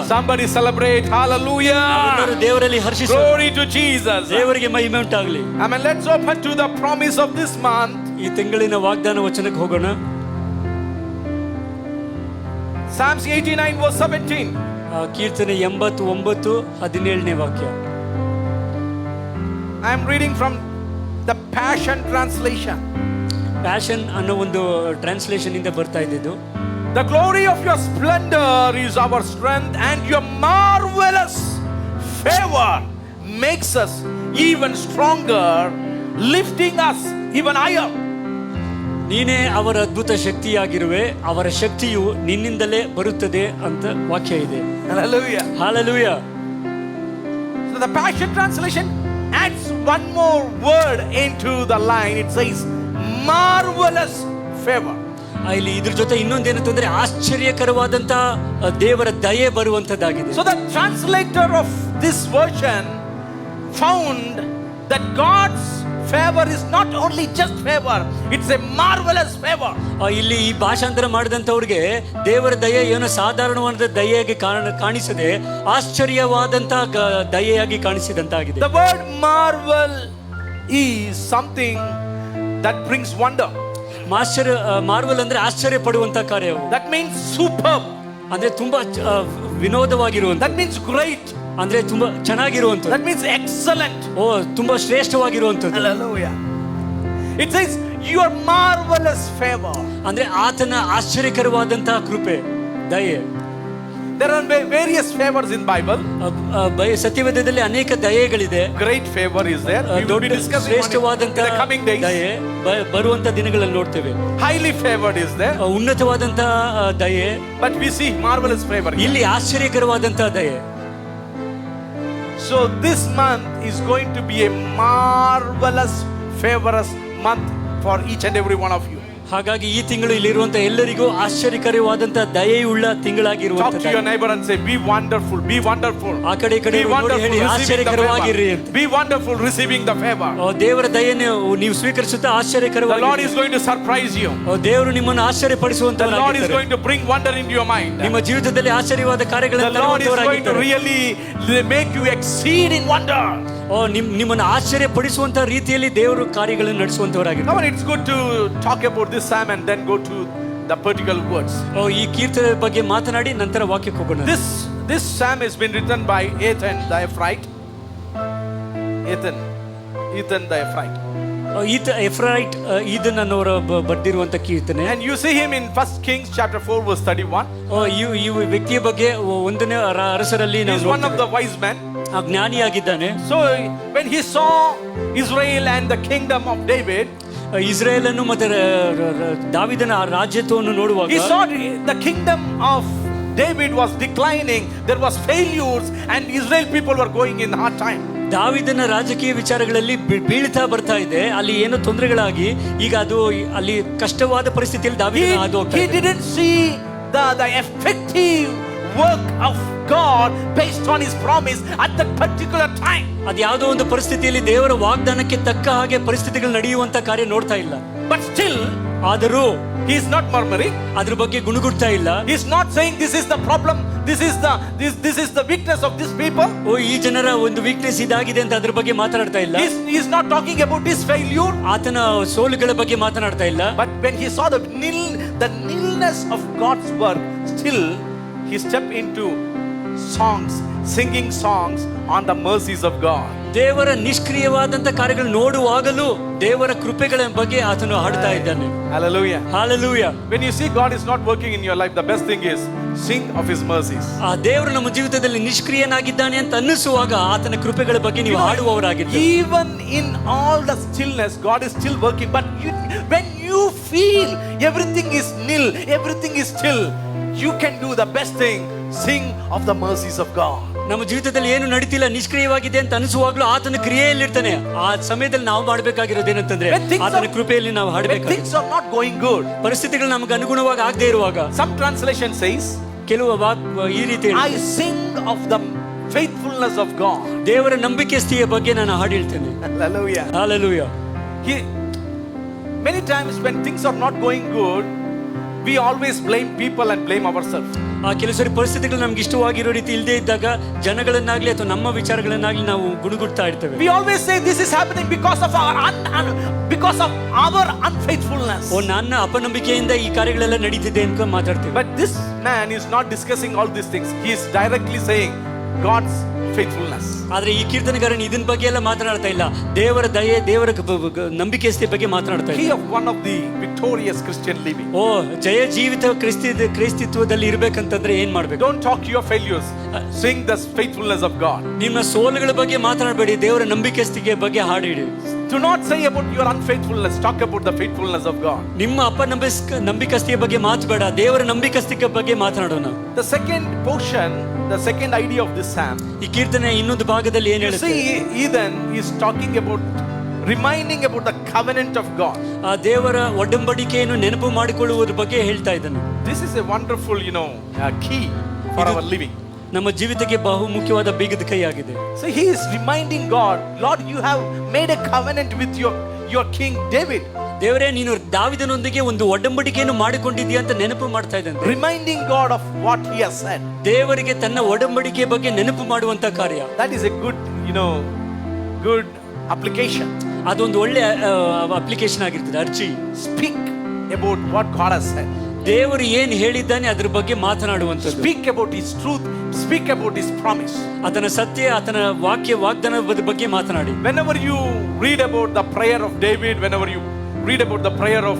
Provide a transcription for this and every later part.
Somebody celebrate. Hallelujah. ದೇವರಲ್ಲಿ ಹರ್ಷಿಸು. Glory to Jesus. ದೇವರಿಗೆ ಮಹಿಮೆ ಉಂಟಾಗಲಿ. Amen. Let's open to the promise of this month. ಈ ತಿಂಗಳಿನ ವಾಗ್ದಾನ ವಚನಕ್ಕೆ ಹೋಗೋಣ. Psalms 89 verse 17. ಕೀರ್ತನೆ 89:17 ವಾಕ್ಯ. I am reading from the Passion translation. Passion ಅನ್ನೋ ಒಂದು ಟ್ರಾನ್ಸ್ಲೇಷನ್ ಇಂದ ಬರ್ತಾ ಇದ್ದಿದ್ದು. The glory of your splendor is our strength, and your marvelous favor makes us even stronger, lifting us even higher. ನೀನೇ ಅವರ ಅದ್ಭುತ ಶಕ್ತಿಯಾಗಿರುವೆ, ಅವರ ಶಕ್ತಿಯು ನಿನ್ನಿಂದಲೇ ಬರುತ್ತದೆ ಅಂತ ವಾಕ್ಯ ಇದೆ. Hallelujah. Hallelujah. So the Passion translation adds one more word into the line. It says marvelous favor. ಇಲ್ಲಿ ಇದ್ರ ಜೊತೆ ಇನ್ನೊಂದೇನಂತಂದ್ರೆ ಆಶ್ಚರ್ಯಕರವಾದಂತ ದೇವರ ದಯೆ ಬರುವಂತದ್ದಾಗಿದೆ. So the translator of this version found that God's favor is not only just favor, it's a marvelous favor. ಇಲ್ಲಿ ಈ ಭಾಷಾಂತರ ಮಾಡಿದಂತವ್ರಿಗೆ ದೇವರ ದಯೆ ಏನೋ ಸಾಧಾರಣವಾದ ದಯೆಯಾಗಿ ಕಾಣಿಸದೆ ಆಶ್ಚರ್ಯವಾದಂತ ದಯೆಯಾಗಿ ಕಾಣಿಸಿದಂತಾಗಿದೆ. The word marvel is something that brings wonder. Marvel ಅಂದ್ರೆ ಆಶ್ಚರ್ಯ ಪಡುವಂತ ಕಾರ್ಯ. That means superb. ಅಂದ್ರೆ ತುಂಬಾ ವಿನೋದವಾಗಿರುವಂತ. That means great. ಅಂದ್ರೆ ತುಂಬಾ ಚೆನ್ನಾಗಿರುವಂತ. That means excellent. ತುಂಬಾ ಶ್ರೇಷ್ಠವಾಗಿರುವಂತದ್ದು. Hallelujah. It says your marvelous favor. ಅಂದ್ರೆ ಆತನ ಆಶ್ಚರ್ಯಕರವಾದಂತಹ ಕೃಪೆ, ದಯೆ. There are various favors in Bible. ಸತ್ಯವೇದದಲ್ಲಿ ಅನೇಕ ದಯೆಗಳಿದೆ. Great favor is there. We will be discussing ಶ್ರೇಷ್ಠವಾದಂತಹ in the coming days. ದಯೆ ಬರುವಂತ ದಿನಗಳಲ್ಲಿ ನೋಡ್ತೇವೆ. Highly favored is there. ಉನ್ನತವಾದಂತಹ ದಯೆ. But we see marvelous favor. ಇಲ್ಲಿ ಆಶ್ಚರ್ಯಕರವಾದಂತಹ ದಯೆ. So this month is going to be a marvelous favorous month for each and every one of you. ಹಾಗಾಗಿ ಈ ತಿಂಗಳು ಇಲ್ಲಿರುವಂತ ಎಲ್ಲರಿಗೂ ಆಶ್ಚರ್ಯಕರವಾದಂತ ದಯೆಯುಳ್ಳ ತಿಂಗಳಾಗಿರುವಂತ. Talk to your neighbor and say be wonderful, be wonderful. ಆ ಕಡೆ ನೋಡಿ ಹೇಳಿ ಆಶ್ಚರ್ಯಕರವಾಗಿರಿ ಅಂತ. Be wonderful receiving the favor. ದೇವರ ದಯೆಯನ್ನು ನೀವು ಸ್ವೀಕರಿಸುತ್ತಾ ಆಶ್ಚರ್ಯಕರವಾಗಿ. The Lord is going to surprise you. ದೇವರು ನಿಮ್ಮನ್ನು ಆಶ್ಚರ್ಯಪಡಿಸುವಂತವರಾಗಿದ್ದಾರೆ. The Lord is going to bring wonder into your mind. ನಿಮ್ಮ ಜೀವಿತದಲ್ಲಿ ಆಶ್ಚರ್ಯವಾದ ಕಾರ್ಯಗಳನ್ನು ತರುವಂತವರಾಗಿದ್ದಾರೆ. The Lord is going to really make you exceed in wonder. ನಿಮ್ಮನ್ನು ಆಶ್ಚರ್ಯಪಡಿಸುವಂತ ರೀತಿಯಲ್ಲಿ ದೇವರು ಕಾರ್ಯಗಳನ್ನು ನಡೆಸುವಂತವರಾಗಿದ್ದಾರೆ. Now it's good to talk about this psalm and then go to the particular words. ಈ ಕೀರ್ತನೆ ಬಗ್ಗೆ ಮಾತನಾಡಿ ನಂತರ ವಾಕ್ಯಕ್ಕೆ ಹೋಗೋಣ. This psalm has been written by Ethan the Ephraite. Ethan the Ephraite. ಎಫ್ರೈಟ್ ಇದನ್ನವರ ಬರೆದಿರುವಂತ ಕೀರ್ತನೆ. And you see him in 1 Kings chapter 4 verse 31. ಈ ವ್ಯಕ್ತಿಯ ಬಗ್ಗೆ ಒಂದನೇ ಅರಸರಲ್ಲಿ he is one of the wise men. ಜ್ಞಾನಿಯಾಗಿದ್ದಾನೆ. So when he saw Israel and the kingdom of David, Israel ಅನ್ನು ಮತ್ತೆ ದಾವೀದನ ರಾಜ್ಯತ್ವವನ್ನು ನೋಡುವಾಗ, he saw the kingdom of David was declining, there was failures and Israel people were going in hard time. ದಾವೀದನ ರಾಜಕೀಯ ವಿಚಾರಗಳಲ್ಲಿ ಬೀಳ್ತಾ ಬರ್ತಾ ಇದೆ, ಅಲ್ಲಿ ಏನೋ ತೊಂದರೆಗಳಾಗಿ ಈಗ ಅದು ಅಲ್ಲಿ ಕಷ್ಟವಾದ ಪರಿಸ್ಥಿತಿಯಲ್ಲಿ ದಾವೀದನ ಹಾದು ಹೋಗ್ತಾ he didn't see the effective work of God based on his promise at that particular time. ಅದು ಯಾವುದೋ ಒಂದು ಪರಿಸ್ಥಿತಿಯಲ್ಲಿ ದೇವರ ವಾಗ್ದಾನಕ್ಕೆ ತಕ್ಕ ಹಾಗೆ ಪರಿಸ್ಥಿತಿಗಳು ನಡೆಯುವಂತ ಕಾರ್ಯ ನೋಡ್ತಾ ಇಲ್ಲ. But still, ಆದರೂ he is not murmuring. ಅದ್ರ ಬಗ್ಗೆ ಗುಣಗುಡ್ತಾ ಇಲ್ಲ. He is not saying this is the problem, this is the weakness of this people. ಈ ಜನರ ಒಂದು ವೀಕ್ನೆಸ್ ಇದಾಗಿದೆ ಅಂತ ಅದ್ರ ಬಗ್ಗೆ ಮಾತನಾಡ್ತಾ ಇಲ್ಲ. He is not talking about his failure. ಆತನ ಸೋಲುಗಳ ಬಗ್ಗೆ ಮಾತನಾಡ್ತಾ ಇಲ್ಲ. But when he saw the nilness of God's work, still he stepped into songs, singing songs on the mercies of God. ದೇವರ ನಿಷ್ಕ್ರಿಯವಾದಂತ ಕಾರ್ಯಗಳು ನೋಡುವಾಗಲೂ ದೇವರ ಕೃಪೆಗಳ ಬಗ್ಗೆ ಆತನು ಹಾಡ್ತಾ ಇದ್ದಾನೆ. Hallelujah. Hallelujah. When you see God is not working in your life, the best thing is sing of his mercies. ಆ ದೇವರು ನಮ್ಮ ಜೀವಿತದಲ್ಲಿ ನಿಷ್ಕ್ರಿಯನಾಗಿದ್ದಾನೆ ಅಂತ ಅನ್ನಿಸುವಾಗ ಆತನ ಕೃಪೆಗಳ ಬಗ್ಗೆ ನೀವು ಹಾಡುವವರಾಗಿದ್ದೀರಿ. Even in all the stillness, God is still working. But when you feel everything is nil, everything is still, you can do the best thing, sing of the mercies of God. ನಮ್ಮ ಜೀವಿತದಲ್ಲಿ ಏನು ನಡೀತಿಲ್ಲ, ನಿಷ್ಕ್ರಿಯವಾಗಿದೆ ಅಂತ ಅನಿಸುವಾಗ್ಲೂ ಆತನ ಕ್ರಿಯೆಯಲ್ಲಿರ್ತಾನೆ. ಆ ಸಮಯದಲ್ಲಿ ನಾವು ಮಾಡಬೇಕಾಗಿರೋದೇನಂತಂದ್ರೆ ಆತನ ಕೃಪೆಯಲ್ಲಿ ನಾವು ಹಾಡಬೇಕು. Things are not going good, ಪರಿಸ್ಥಿತಿಗಳು ನಮಗೆ ಅನುಗುಣವಾಗಿ ಆಗದೆ ಇರುವಾಗ, some translation says, ಕೆಲವು ಈ ರೀತಿ I sing of the faithfulness of God. ದೇವರ ನಂಬಿಕೆಸ್ತಿಯ ಬಗ್ಗೆ ನಾನು ಹಾಡು ಹೇಳ್ತೇನೆ. Hallelujah. Hallelujah. Many times when things are not going good, we always blame people and blame ourselves. ಆ ಕೆಲವು ಸರಿ ಪರಿಸ್ಥಿತಿಗಳು ನಮ್ಗೆ ಇಷ್ಟವಾಗಿರೋ ರೀತಿ ಇಲ್ಲದೆ ಇದ್ದಾಗ ಜನಗಳನ್ನಾಗ್ಲಿ ಅಥವಾ ನಮ್ಮ ವಿಚಾರಗಳನ್ನಾಗ್ಲಿ ನಾವು ಗುಣಗುಡ್ತಾ ಇರ್ತೇವೆ. We always say this is happening because of our unfaithfulness. ನನ್ನ ಅಪನಂಬಿಕೆಯಿಂದ ಈ ಕಾರ್ಯಗಳೆಲ್ಲ ನಡೀತಿದೆ ಅಂತ ಮಾತಾಡ್ತೇವೆ. But this man is not discussing all these things. He is directly saying God's faithfulness. ಆದ್ರೆ ಈ ಕೀರ್ತನೆಗಾರನು ಇದನ್ನ ಬಗ್ಗೆ ಎಲ್ಲ ಮಾತನಾಡ್ತಾ ಇಲ್ಲ, ದೇವರ ದಯೆ, ದೇವರ ನಂಬಿಕೆಸ್ತೆ ಬಗ್ಗೆ ಮಾತನಾಡ್ತಾ He ಇಲ್ಲ. of one of the victorious Christian living. ಜಯ ಜೀವಿತ ಕ್ರೈಸ್ತಿತ್ವದಲ್ಲಿ ಇರ್ಬೇಕಂತಂದ್ರೆ ಏನ್ ಮಾಡ್ಬೇಕು? Don't talk your failures. Sing the faithfulness of God. ನಿಮ್ಮ ಸೋಲುಗಳ ಬಗ್ಗೆ ಮಾತನಾಡಬೇಡಿ, ದೇವರ ನಂಬಿಕೆಸ್ತಿಗೆ ಬಗ್ಗೆ ಹಾಡಿಡಿ. Do not say about your unfaithfulness. Talk about the faithfulness of God. ನಿಮ್ಮ ನಂಬಿಕಸ್ತಿಯ ಬಗ್ಗೆ ಮಾತಬೇಡ, ದೇವರ ನಂಬಿಕಸ್ತಿಕೆ ಬಗ್ಗೆ ಮಾತನಾಡೋಣ. The second portion, the second idea of this psalm, ಈ ಕೀರ್ತನೆ ಇನ್ನೊಂದು ಭಾಗದಲ್ಲಿ ಏನ್ you ಹೇಳುತ್ತೆ? see, Ethan is talking about reminding about the covenant of God. ಆ ದೇವರ ಒಡಂಬಡಿಕೆಯನ್ನು ನೆನಪು ಮಾಡಿಕೊಳ್ಳುವುದರ ಬಗ್ಗೆ ಹೇಳ್ತಾ ಇದ್ದಾನೆ. This is a wonderful, key for our living. ನಮ್ಮ ಜೀವಿತಕ್ಕೆ ಬಹು ಮುಖ್ಯವಾದ ಬೀಗದ ಕೈಯಾಗಿದೆ. So he is reminding God, Lord, you have made a covenant with your king David. ದೇವರೇ, ನೀನು ದಾವಿದನೊಂದಿಗೆ ಒಂದು ಒಡಂಬಡಿಕೆಯನ್ನು ಮಾಡಿಕೊಂಡಿದ್ದೀಯ ಅಂತ ನೆನಪು ಮಾಡ್ತಾ ಇದ್ದಾನೆ. Reminding God of what he has said. ದೇವರಿಗೆ ತನ್ನ ಒಡಂಬಡಿಕೆ ಬಗ್ಗೆ ನೆನಪು ಮಾಡುವಂತ ಕಾರ್ಯ. That is a good, good application. ಅದೊಂದು ಒಳ್ಳೆ ಅಪ್ಲಿಕೇಶನ್ ಆಗಿರ್ತದೆ, ಅರ್ಜಿ. Speak about what God has said. ದೇವರು ಏನ್ ಹೇಳಿದ್ದಾನೆ ಅದ್ರ ಬಗ್ಗೆ ಮಾತನಾಡುವಂಥದ್ದು. Speak about his truth. Speak about his promise. ಆತನ ಸತ್ಯ, ಆತನ ವಾಗ್ದಾನದ ಬಗ್ಗೆ ಮಾತನಾಡಿ. Whenever you read about the prayer of David, whenever you read about the prayer of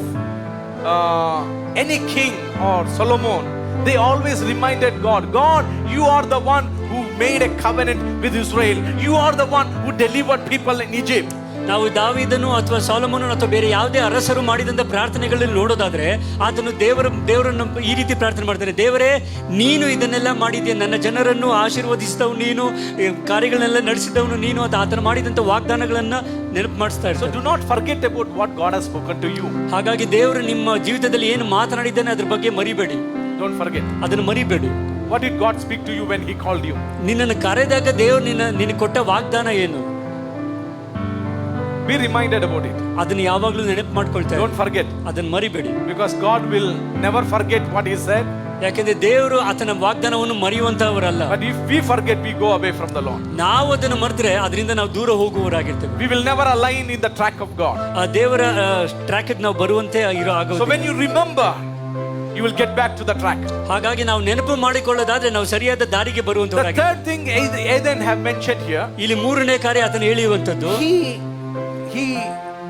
any king or Solomon, they always reminded God, you are the one who made a covenant with Israel. You are the one who delivered people in Egypt. ನಾವು ದಾವೀದನು ಅಥವಾ ಸೊಲೊಮೋನನು ಅಥವಾ ಬೇರೆ ಯಾವುದೇ ಅರಸರು ಮಾಡಿದಂತ ಪ್ರಾರ್ಥನೆಗಳಲ್ಲಿ ನೋಡೋದಾದ್ರೆ ಆತನು ದೇವರನ್ನು ಈ ರೀತಿ ಪ್ರಾರ್ಥನೆ ಮಾಡ್ತಾನೆ, ದೇವರೇ, ನೀನು ಇದನ್ನೆಲ್ಲ ಮಾಡಿದ್ಯಾ, ನನ್ನ ಜನರನ್ನು ಆಶೀರ್ವದಿಸಿದವನು ನೀನು, ಕಾರ್ಯಗಳನ್ನೆಲ್ಲ ನಡೆಸಿದವನು ನೀನು ಅಂತ ಆತನು ಮಾಡಿದಂತ ವಾಗ್ದಾನಗಳನ್ನ ನೆನಪು ಮಾಡಿಸ್ತಾ ಇರ್ತಾರೆ. So do not forget about what God has spoken to you. ಹಾಗಾಗಿ ದೇವರು ನಿಮ್ಮ ಜೀವಿತದಲ್ಲಿ ಏನು ಮಾತನಾಡಿದ್ದಾನೆ ಅದ್ರ ಬಗ್ಗೆ ಮರಿಬೇಡಿ. Don't forget. ಅದನ್ನು ಮರಿಬೇಡಿ. What did God speak to you when he called you? ನಿನ್ನನ್ನು ಕರೆದಾಗ ದೇವರು ನಿನಗೆ ಕೊಟ್ಟ ವಾಗ್ದಾನ ಏನು? Be reminded about it. ಅದನ್ನ ಯಾವಾಗಲೂ ನೆನಪು ಮಾಡ್ಕೊಳ್ತಾರೆ. Don't forget. ಅದನ್ನ ಮರಿಬೇಡಿ. Because God will never forget what he said. ಯಾಕಂದ್ರೆ ದೇವರು ಆತನ ವಾಗ್ದಾನವನ್ನು ಮರೆಯುವಂತವರಲ್ಲ. But if we forget, we go away from the Lord. ನಾವು ಅದನ್ನು ಮರೆತರೆ ಅದರಿಂದ ನಾವು ದೂರ ಹೋಗುವವರಾಗಿರ್ತೇವೆ. We will never align in the track of God. ಆ ದೇವರ ಟ್ರ್ಯಾಕ್ ನಾವು ಬರುವಂತೆ ಆಗೋದು. So when you remember, you will get back to the track. ಹಾಗಾಗಿ ನಾವು ನೆನಪು ಮಾಡಿಕೊಳ್ಳೋದಾದ್ರೆ ನಾವು ಸರಿಯಾದ ದಾರಿಗೆ ಬರುವಂತವರಾಗಿ. The third thing Ethan have mentioned here, ಇಲ್ಲಿ ಮೂರನೇ ಕಾರ್ಯ ಆತನು ಹೇಳಿರುವಂತದ್ದು,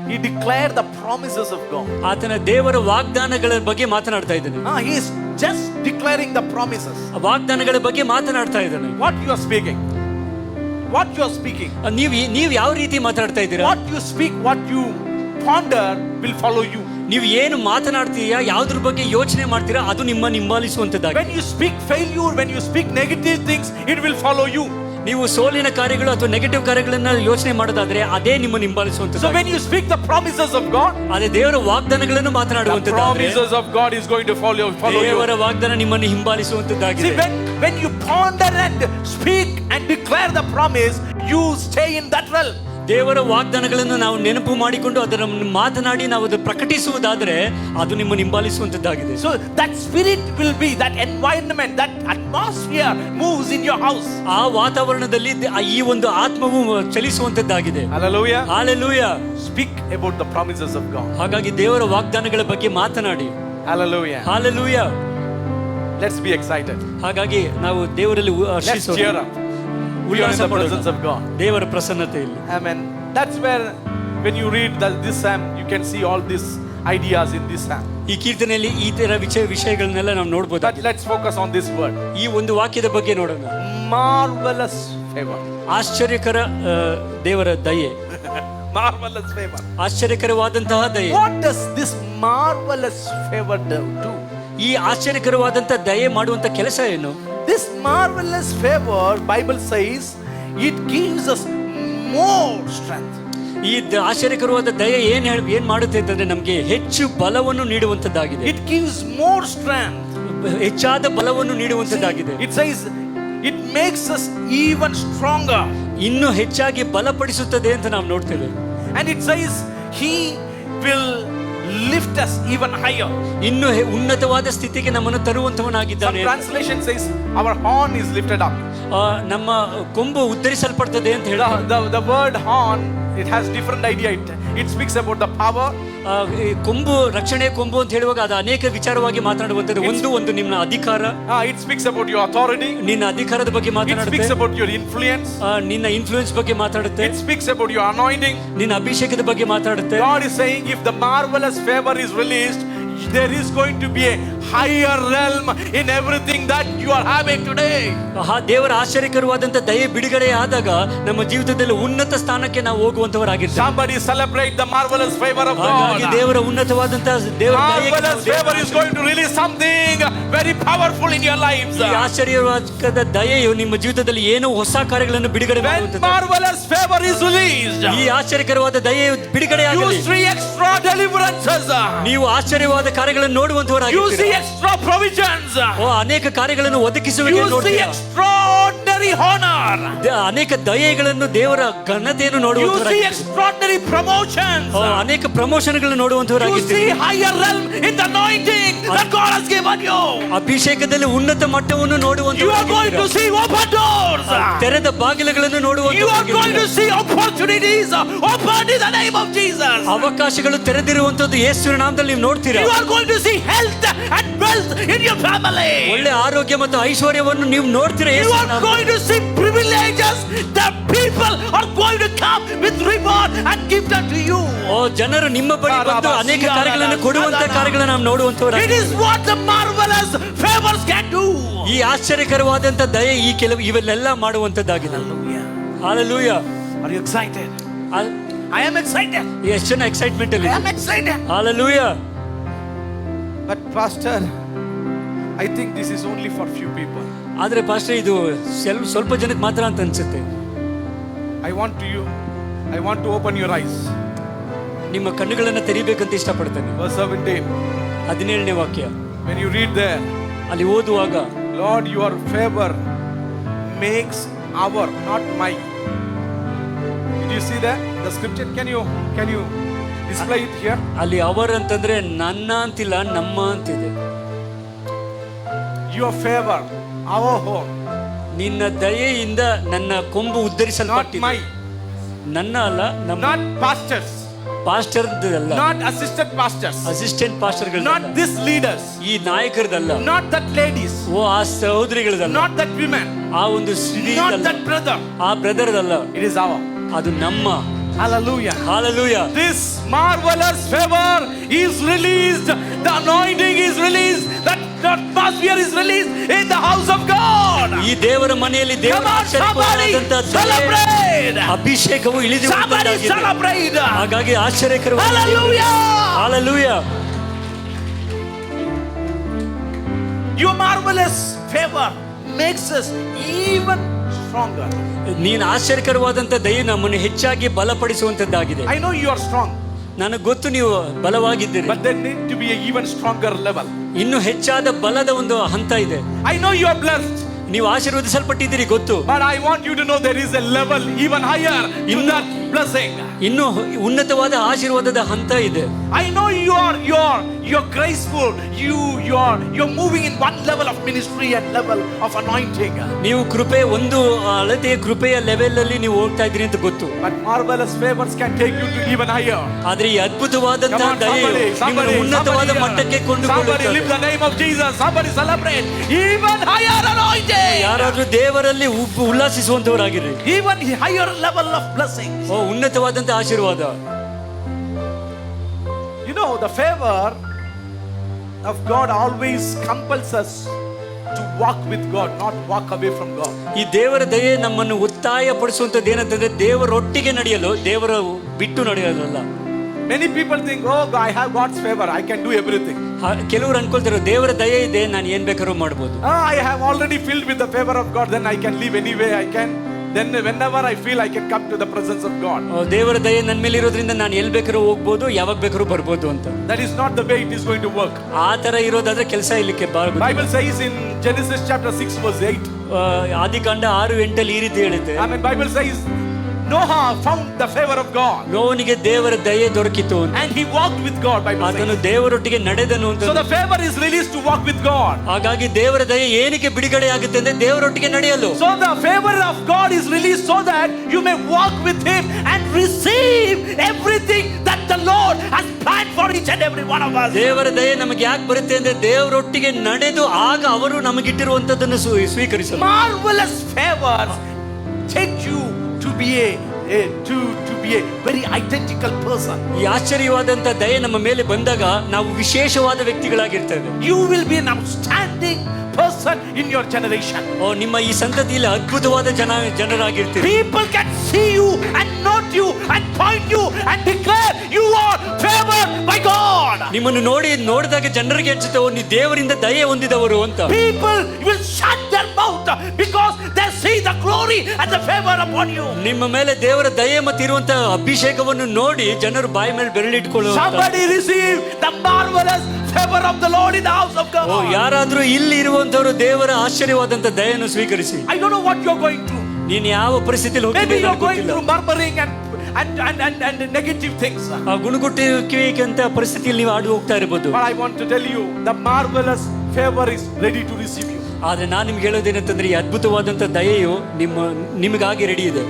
he declared the promises of God. ಆತನ ದೇವರ ವಾಗ್ದಾನಗಳ ಬಗ್ಗೆ ಮಾತನಾಡ್ತಾ ಇದ್ದಾನೆ. He is just declaring the promises. ವಾಗ್ದಾನಗಳ ಬಗ್ಗೆ ಮಾತನಾಡ್ತಾ ಇದ್ದಾನೆ. What you are speaking, ನೀವು ಯಾವ ರೀತಿ ಮಾತಾಡ್ತಾ ಇದ್ದೀರಾ? What you speak, what you ponder will follow you. ನೀವು ಏನು ಮಾತನಾಡ್ತೀರಾ, ಯಾವ್ದ್ರ ಬಗ್ಗೆ ಯೋಚನೆ ಮಾಡ್ತೀರಾ, ಅದು ನಿಮ್ಮ ಹಿಂಬಾಲಿಸುವಂತದ್ದಾಗಿದೆ. When you speak failure, when you speak negative things, it will follow you. ನೀವು ಸೋಲಿನ ಕಾರ್ಯಗಳು ಅಥವಾ ನೆಗೆಟಿವ್ ಕಾರ್ಯಗಳನ್ನ ಯೋಚನೆ ಮಾಡೋದಾದ್ರೆ ಅದೇ ನಿಮ್ಮನ್ನು ಹಿಂಬಾಲಿಸುವಂತದ್ದು. So when you speak the promises of God, ಅದೇ ದೇವರ ವಾಗ್ದಾನಗಳನ್ನು ಮಾತನಾಡುವಂತದ್ದು, the promises of God is going to follow you. ದೇವರ ವಾಗ್ದಾನ ನಿಮ್ಮನ್ನು ಹಿಂಬಾಲಿಸುವಂತದ್ದಾಗಿದೆ. See, when you ponder and speak and declare the promise, you stay in that realm. ದೇವರ ವಾಗ್ದಾನಗಳನ್ನು ನಾವು ನೆನಪು ಮಾಡಿಕೊಂಡು ಅದನ್ನು ಮಾತನಾಡಿ ನಾವು ಅದನ್ನು ಪ್ರಕಟಿಸುವುದಾದ್ರೆ ಅದು ನಿಮ್ಮನ್ನು ಹಿಂಬಾಲಿಸುವಂತದ್ದಾಗಿದೆ. So that spirit will be, that environment, that atmosphere moves in your house. ಆ ವಾತಾವರಣದಲ್ಲಿ ಈ ಒಂದು ಆತ್ಮವು ಚಲಿಸುವಂತದ್ದಾಗಿದೆ. Hallelujah. Hallelujah. Speak about the promises of God. ಹಾಗಾಗಿ ದೇವರ ವಾಗ್ದಾನಗಳ ಬಗ್ಗೆ ಮಾತನಾಡಿ. Hallelujah. Hallelujah. Let's be excited. ಹಾಗಾಗಿ ನಾವು ದೇವರಲ್ಲಿ ಹರ್ಷಿಸೋಣ. Let's cheer up. We are in the presence of God. ದೇವರ ಪ್ರಸನ್ನತೆಯಲ್ಲಿ. Amen. That's where when you read this psalm, you can see all these ideas in this psalm. ಈ ಕೀರ್ತನೆಯಲ್ಲಿ ಈ ತರ ವಿಷಯಗಳನ್ನೆಲ್ಲ ನಾವು ನೋಡಬಹುದು. But let's focus on this word. ಈ ಒಂದು ವಾಕ್ಯದ ಬಗ್ಗೆ ನೋಡೋಣ. Marvelous favor. ಆಶ್ಚರ್ಯಕರ ದೇವರ ದಯೆ. Marvelous favor. ಆಶ್ಚರ್ಯಕರವಾದಂತಹ ದಯೆ. What does this marvelous favor do? ಈ ಆಶ್ಚರ್ಯಕರವಾದಂತಹ ದಯೆ ಮಾಡುವಂತ ಕೆಲಸ ಏನು? This marvelous favor, Bible says, it gives us more strength. ಈ ಆಶ್ಚರ್ಯಕರವಾದ ದಯೆ ಏನ್ ಮಾಡುತ್ತೆ ಅಂತಂದ್ರೆ ನಮಗೆ ಹೆಚ್ಚು ಬಲವನ್ನು ನೀಡುವಂತದ್ದಾಗಿದೆ. It gives more strength. ಹೆಚ್ಚಾದ ಬಲವನ್ನು ನೀಡುವಂತದ್ದಾಗಿದೆ. It says it makes us even stronger. ಇನ್ನು ಹೆಚ್ಚಾಗಿ ಬಲಪಡಿಸುತ್ತದೆ ಅಂತ ನಾವು ನೋಡ್ತೇವೆ. And it says he will lift us even higher. ಇನ್ನು ಉನ್ನತವಾದ ಸ್ಥಿತಿಗೆ ನಮ್ಮನ್ನು Some ತರುವಂತವನಾಗಿದ್ದಾನೆ. translation says our horn is lifted up. ನಮ್ಮ ಕೊಂಬು ಉತ್ತರಿಸಲ್ಪಡ್ತದೆ ಅಂತ ಹೇಳಿ. The word horn, it has different idea. It speaks about the power. ಕೊಂಬು, ರಕ್ಷಣೆ ಕೊಂಬು ಅಂತ ಹೇಳುವಾಗ ಅದು ಅನೇಕ ವಿಚಾರವಾಗಿ ಮಾತನಾಡುವಂಥದ್ದು. ಒಂದು ನಿಮ್ಮ ಅಧಿಕಾರ, It speaks about your authority. ನಿನ್ನ ಅಧಿಕಾರದ ಬಗ್ಗೆ It speaks ಮಾತನಾಡುತ್ತೆ. about your influence. ನಿನ್ನ ಇನ್ಫ್ಲೂಯೆನ್ಸ್ ಬಗ್ಗೆ ಮಾತಾಡುತ್ತೆ. It speaks about your anointing. ನಿನ್ನ ಅಭಿಷೇಕದ ಬಗ್ಗೆ ಮಾತಾಡುತ್ತೆ. God is saying if the marvelous favor is released, there is going to be a higher realm in everything that you are having today. ದೇವರ ಆಶ್ಚರ್ಯಕರವಾದಂತ ದಯೆ ಬಿಡುಗಡೆ ಆದಾಗ ನಮ್ಮ ಜೀವಿತದಲ್ಲಿ ಉನ್ನತ ಸ್ಥಾನಕ್ಕೆ ನಾವು ಹೋಗುವಂತವರಾಗಿರ್ತೀವಿ. Somebody celebrate the marvelous favor of God. ಹಾಗಾಗಿ ದೇವರ ಉನ್ನತವಾದಂತ ದೇವರ marvelous favor is going to release something very powerful in your lives. ಈ ಆಶ್ಚರ್ಯವಾದ ದಯೆಯು ನಿಮ್ಮ ಜೀವಿತದಲ್ಲಿ ಏನೋ ಹೊಸ ಕಾರ್ಯಗಳನ್ನು ಬಿಡುಗಡೆ When ಮಾಡುತ್ತದೆ. marvelous favor is released, ಈ ಆಶ್ಚರ್ಯಕರವಾದ ದಯೆಯು ಬಿಡುಗಡೆ you ಆಗಲಿ. see extra deliverances. ನೀವು ಆಶ್ಚರ್ಯವಾದ ಕಾರ್ಯಗಳನ್ನು You see ನೋಡುವಂತವರಾಗಿದ್ದೀರಿ. extra provisions. ಅನೇಕ ಕಾರ್ಯಗಳನ್ನು ಒದಗಿಸುವಿಕೆ You see ನೋಡ್ತೀರಾ. extraordinary honor. ಅನೇಕ ದಯೆಗಳನ್ನು, ದೇವರ ಘನತೆಯನ್ನು You see ನೋಡುವಂತವರಾಗಿದ್ದೀರಿ. extraordinary promotions. ಅನೇಕ ಪ್ರಮೋಷನ್ಗಳನ್ನು You ನೋಡುವಂತವರಾಗಿದ್ದೀರಿ. see higher realm in the anointing that God has given you. ಅಭಿಷೇಕದಲ್ಲಿ ಉನ್ನತ ಮಟ್ಟವನ್ನು You are going to ನೋಡುವಂತವರಾಗಿದ್ದೀರಾ. see open doors. ತೆರೆದ ಬಾಗಿಲುಗಳನ್ನು You are going to ನೋಡುವಂತವರಾಗಿದ್ದೀರಾ. see opportunities open in the name of Jesus. ಅವಕಾಶಗಳು ತೆರೆದಿರುವಂತದ್ದು ಯೇಸುವಿನ ನಾಮದಲ್ಲಿ ನೀವು ನೋಡ್ತೀರಾ. You are going to see health and wealth in your family. ಒಳ್ಳೆ ಆರೋಗ್ಯ ಮತ್ತು ಐಶ್ವರ್ಯವನ್ನು ನೀವು ನೋಡ್ತೀರಾ. You ಯೇಸುವಿನ are ನಾಮದಲ್ಲಿ. going to see privileges. The people are going to come with reward and give that to you. ಜನರು ನಿಮ್ಮ ಬಳಿ ಬಂದು ಅನೇಕ ಕಾರ್ಯಗಳನ್ನು ಕೊಡುವಂತ ಕಾರ್ಯಗಳನ್ನು ನಾವು ನೋಡುವಂತವರ. It is what the marvelous favors can do. ಈ ಆಶ್ಚರ್ಯಕರವಾದಂತ ದಯೆ ಇವೆಲ್ಲ ಮಾಡುವಂತದ್ದಾಗಿದೆ. Hallelujah. Are you excited? I am excited. ಎಷ್ಟು ಜನ ಎಕ್ಸೈಟ್ಮೆಂಟ್ ಅಲ್ಲಿ? I am excited. Hallelujah. But pastor, I think this is only for few people. ಆದ್ರೆ ಪಾಸ್ಟರ್ ಇದು ಸ್ವಲ್ಪ ಜನಕ್ಕೆ ಮಾತ್ರ ಅಂತ ಅನ್ಸುತ್ತೆ. I want to open your eyes. ನಿಮ್ಮ ಕಣ್ಣುಗಳನ್ನು ತೆರಿಬೇಕಂತ ಇಷ್ಟಪಡ್ತೇನೆ. Verse 17. 17ನೇ ವಾಕ್ಯ. When you read there, ಅಲ್ಲಿ ಓದುವಾಗ, Lord, your favor makes our, not my. Did you see that? The scripture, can you display it here? ಅಲ್ಲಿ ಅವರ್ ಅಂತಂದ್ರೆ ನನ್ನ ಅಂತಿಲ್ಲ, ನಮ್ಮ ಅಂತಿದೆ. Your favor, our home. ನಿನ್ನ ದಯೆಯಿಂದ ನನ್ನ ಕೊಂಬು Not ಉದ್ಧರಿಸಲ್ಪಟ್ಟಿದೆ. my. ನನ್ನ ಅಲ್ಲ, ನಮ್ಮ. Not pastors. ಪಾಸ್ಟರ್ ಅಲ್ಲ, Not assistant pastors. ಅಸಿಸ್ಟೆಂಟ್ ಪಾಸ್ಟರ್ಗಳು, Not this leaders. ಈ ನಾಯಕರದಲ್ಲ, Not that ladies. ಆ ಸಹೋದರಿಗಳದಲ್ಲ, Not that women. ಆ ಒಂದು ಸ್ತ್ರೀ, Not that brother. ಆ ಬ್ರದರ್ದಲ್ಲ, It is our. ಅದು ನಮ್ಮ. Hallelujah. Hallelujah. This marvelous favor is released. The anointing is released. That atmosphere is released in the house of God. ಈ ದೇವರ ಮನೆಯಲ್ಲಿ ದೇವರ Come on, somebody celebrate. ಅಭಿಷೇಕವು Somebody ಇಳಿದು celebrate. ಹಾಗಾಗಿ ಆಶ್ಚರ್ಯಕರವಾದ. Hallelujah. Hallelujah. Your marvelous favor makes us even stronger. ನೀನು ಆಶ್ಚರ್ಯಕರವಾದಂತ ದಯೆ ನಮ್ಮನ್ನು ಹೆಚ್ಚಾಗಿ ಬಲಪಡಿಸುವಂತದ್ದಾಗಿದೆ. I know you are strong. ನನಗೆ ಗೊತ್ತು ನೀವು ಬಲವಾಗಿದ್ದೀರಿ. But there need to be an even stronger level. ಇನ್ನು ಹೆಚ್ಚಾದ ಬಲದ ಒಂದು ಹಂತ ಇದೆ. I know you are blessed. ನೀವು ಆಶೀರ್ವದಿಸಲ್ಪಟ್ಟಿದ್ದೀರಿ ಗೊತ್ತು. But I want you to know there is a level even higher in that blessing. ಇನ್ನು ಉನ್ನತವಾದ ಆಶೀರ್ವಾದದ ಹಂತ ಇದೆ. I know you're graceful. You're moving in one level of ministry and level of anointing. ನೀವು ಕೃಪೆ ಒಂದು ಅಳತೆಯ ಕೃಪೆಯ ಲೆವೆಲ್ ಅಲ್ಲಿ ನೀವು ಹೋಗ್ತಾ ಇದ್ದೀರಿ ಅಂತ ಗೊತ್ತು. But marvelous favors can take you to even higher. ಆದ್ರೆ ಈ ಅದ್ಭುತವಾದಂತಹ ದಯೆಯು ನಿಮ್ಮನ್ನು ಉನ್ನತವಾದ ಮಟ್ಟಕ್ಕೆ Somebody ಕೊಂಡುಕೊಳ್ಳುತ್ತದೆ. lift the name of Jesus. Somebody celebrate even higher anointing. ಯಾರಾದ್ರೂ ದೇವರಲ್ಲಿ ಉಲ್ಲಾಸಿಸುವಂತವರಾಗಿರ್ರಿ. Even higher level of blessing. ಉನ್ನತವಾದಂತ ಆಶೀರ್ವಾದ. You know, the favor of God always compels us to walk with God, not walk away from God. ಈ ದೇವರ ದಯೆ ನಮ್ಮನ್ನು ಒತ್ತಾಯ ಪಡಿಸುವಂತದ್ದು ಏನಂತಂದ್ರೆ ದೇವರೊಟ್ಟಿಗೆ ನಡೆಯಲು, ದೇವರ ಬಿಟ್ಟು ನಡೆಯಲ್ಲ. Many people think, oh, I have God's favor, I can do everything. ಕೆಲವರು ಅನ್ಕೊಳ್ತಾರೆ ದೇವರ ದಯೆ ಇದೆ, ನಾನು ಏನ್ ಬೇಕಾದ್ರೂ ಮಾಡ್ಬೋದು. I have already filled with the favor of God, then I can live any way I can. Then whenever I feel, I can come to the presence of God. ದೇವರ ದಯೆ ನನ್ನ ಮೇಲೆ ಇರೋದ್ರಿಂದ ನಾನು ಎಲ್ಲಿ ಬೇಕಾದ್ರೂ ಹೋಗ್ಬೋದು, ಯಾವಾಗ ಬೇಕಾದ್ರೂ ಬರ್ಬೋದು ಅಂತ. That is not the way it is going to work. ಆ ತರ ಇರೋದಾದ್ರೆ ಕೆಲಸ ಇಲ್ಲಿಕ್ಕೆ ಬಾರದು. Bible says in Genesis chapter 6 verse 8. ಆದಿಕಾಂಡ 6:8 ಈ ರೀತಿ ಹೇಳುತ್ತೆ. Bible says Noah found the favor of God. ನೋವನಿಗೆ ದೇವರ ದಯೆ ದೊರಕಿತು ಅಂತ. And he walked with God, Bible ಆತನು says. ದೇವರೊಟ್ಟಿಗೆ ನಡೆದನು ಅಂತ. So the favor is released to walk with God. ಹಾಗಾಗಿ ದೇವರ ದಯೆ ಏನಕ್ಕೆ ಬಿಡುಗಡೆ ಆಗುತ್ತೆ ಅಂದ್ರೆ ದೇವರೊಟ್ಟಿಗೆ ನಡೆಯಲು. So the favor of God is released so that you may walk with Him and receive everything that the Lord has planned for each and every one of us. ದೇವರ ದಯೆ ನಮಗೆ ಯಾಕೆ ಬರುತ್ತೆ ಅಂದ್ರೆ ದೇವರೊಟ್ಟಿಗೆ ನಡೆದು ಆಗ ಅವರು ನಮಗಿಟ್ಟಿರುವಂತದ್ದನ್ನು ಸ್ವೀಕರಿಸಲು. Marvelous favors take you to be a very identical person. ಈ ಆಶ್ಚರ್ಯವಾದಂತ ದಯೆ ನಮ್ಮ ಮೇಲೆ ಬಂದಾಗ ನಾವು ವಿಶೇಷವಾದ ವ್ಯಕ್ತಿಗಳಾಗಿರ್ತೇವೆ. You will be an outstanding person in your generation. ನಿಮ್ಮ ಈ ಸಂತತಿಯಲ್ಲಿ ಅದ್ಭುತವಾದ ಜನರಾಗಿರ್ತೀವಿ. People can see you and note you and point you and declare you are favored by God. ನಿಮ್ಮನ್ನು ನೋಡಿದಾಗ ಜನರಿಗೆ ಅನ್ಸುತ್ತೆ ನೀವು ದೇವರಿಂದ ದಯೆ ಹೊಂದಿದವರು ಅಂತ. People will shut their mouth because they see the glory and the favor upon you. ನಿಮ್ಮ ಮೇಲೆ ದೇವರ ದಯೆ ಮತ್ತು ಇರುವಂತ ಅಭಿಷೇಕವನ್ನು ನೋಡಿ ಜನರು ಬಾಯಿ ಮೇಲೆ ಬೆರಳಿಟ್ಕೊಳ್ಳುವ. Somebody receive the marvelous favor of the Lord in the house of God. ಯಾರಾದ್ರೂ ಇಲ್ಲಿ ಇರುವಂತವರು ದೇವರ ಆಶ್ಚರ್ಯವಾದಂತ ದಯೆಯನ್ನು ಸ್ವೀಕರಿಸಿ. I don't know what you are going through. ನೀನು ಯಾವ ಪರಿಸ್ಥಿತಿಯಲ್ಲಿ Maybe you ಹೋಗ್ತಿದ್ದೀಯ are going through murmuring and negative things. ಗುಣಗುಟ್ಟಿರುವಿಕೆ ಅಂತ ಪರಿಸ್ಥಿತಿಯಲ್ಲಿ ನೀವು ಆಡಿ ಹೋಗ್ತಾ ಇರಬಹುದು. But I want to tell you, the marvelous favor is ready to receive you. ಆದ್ರೆ ನಾನು ನಿಮ್ಗೆ ಹೇಳೋದೇನಂತಂದ್ರೆ ಈ ಅದ್ಭುತವಾದಂತ ದಯೆಯು ನಿಮಗಾಗಿ ರೆಡಿ ಇದೆ.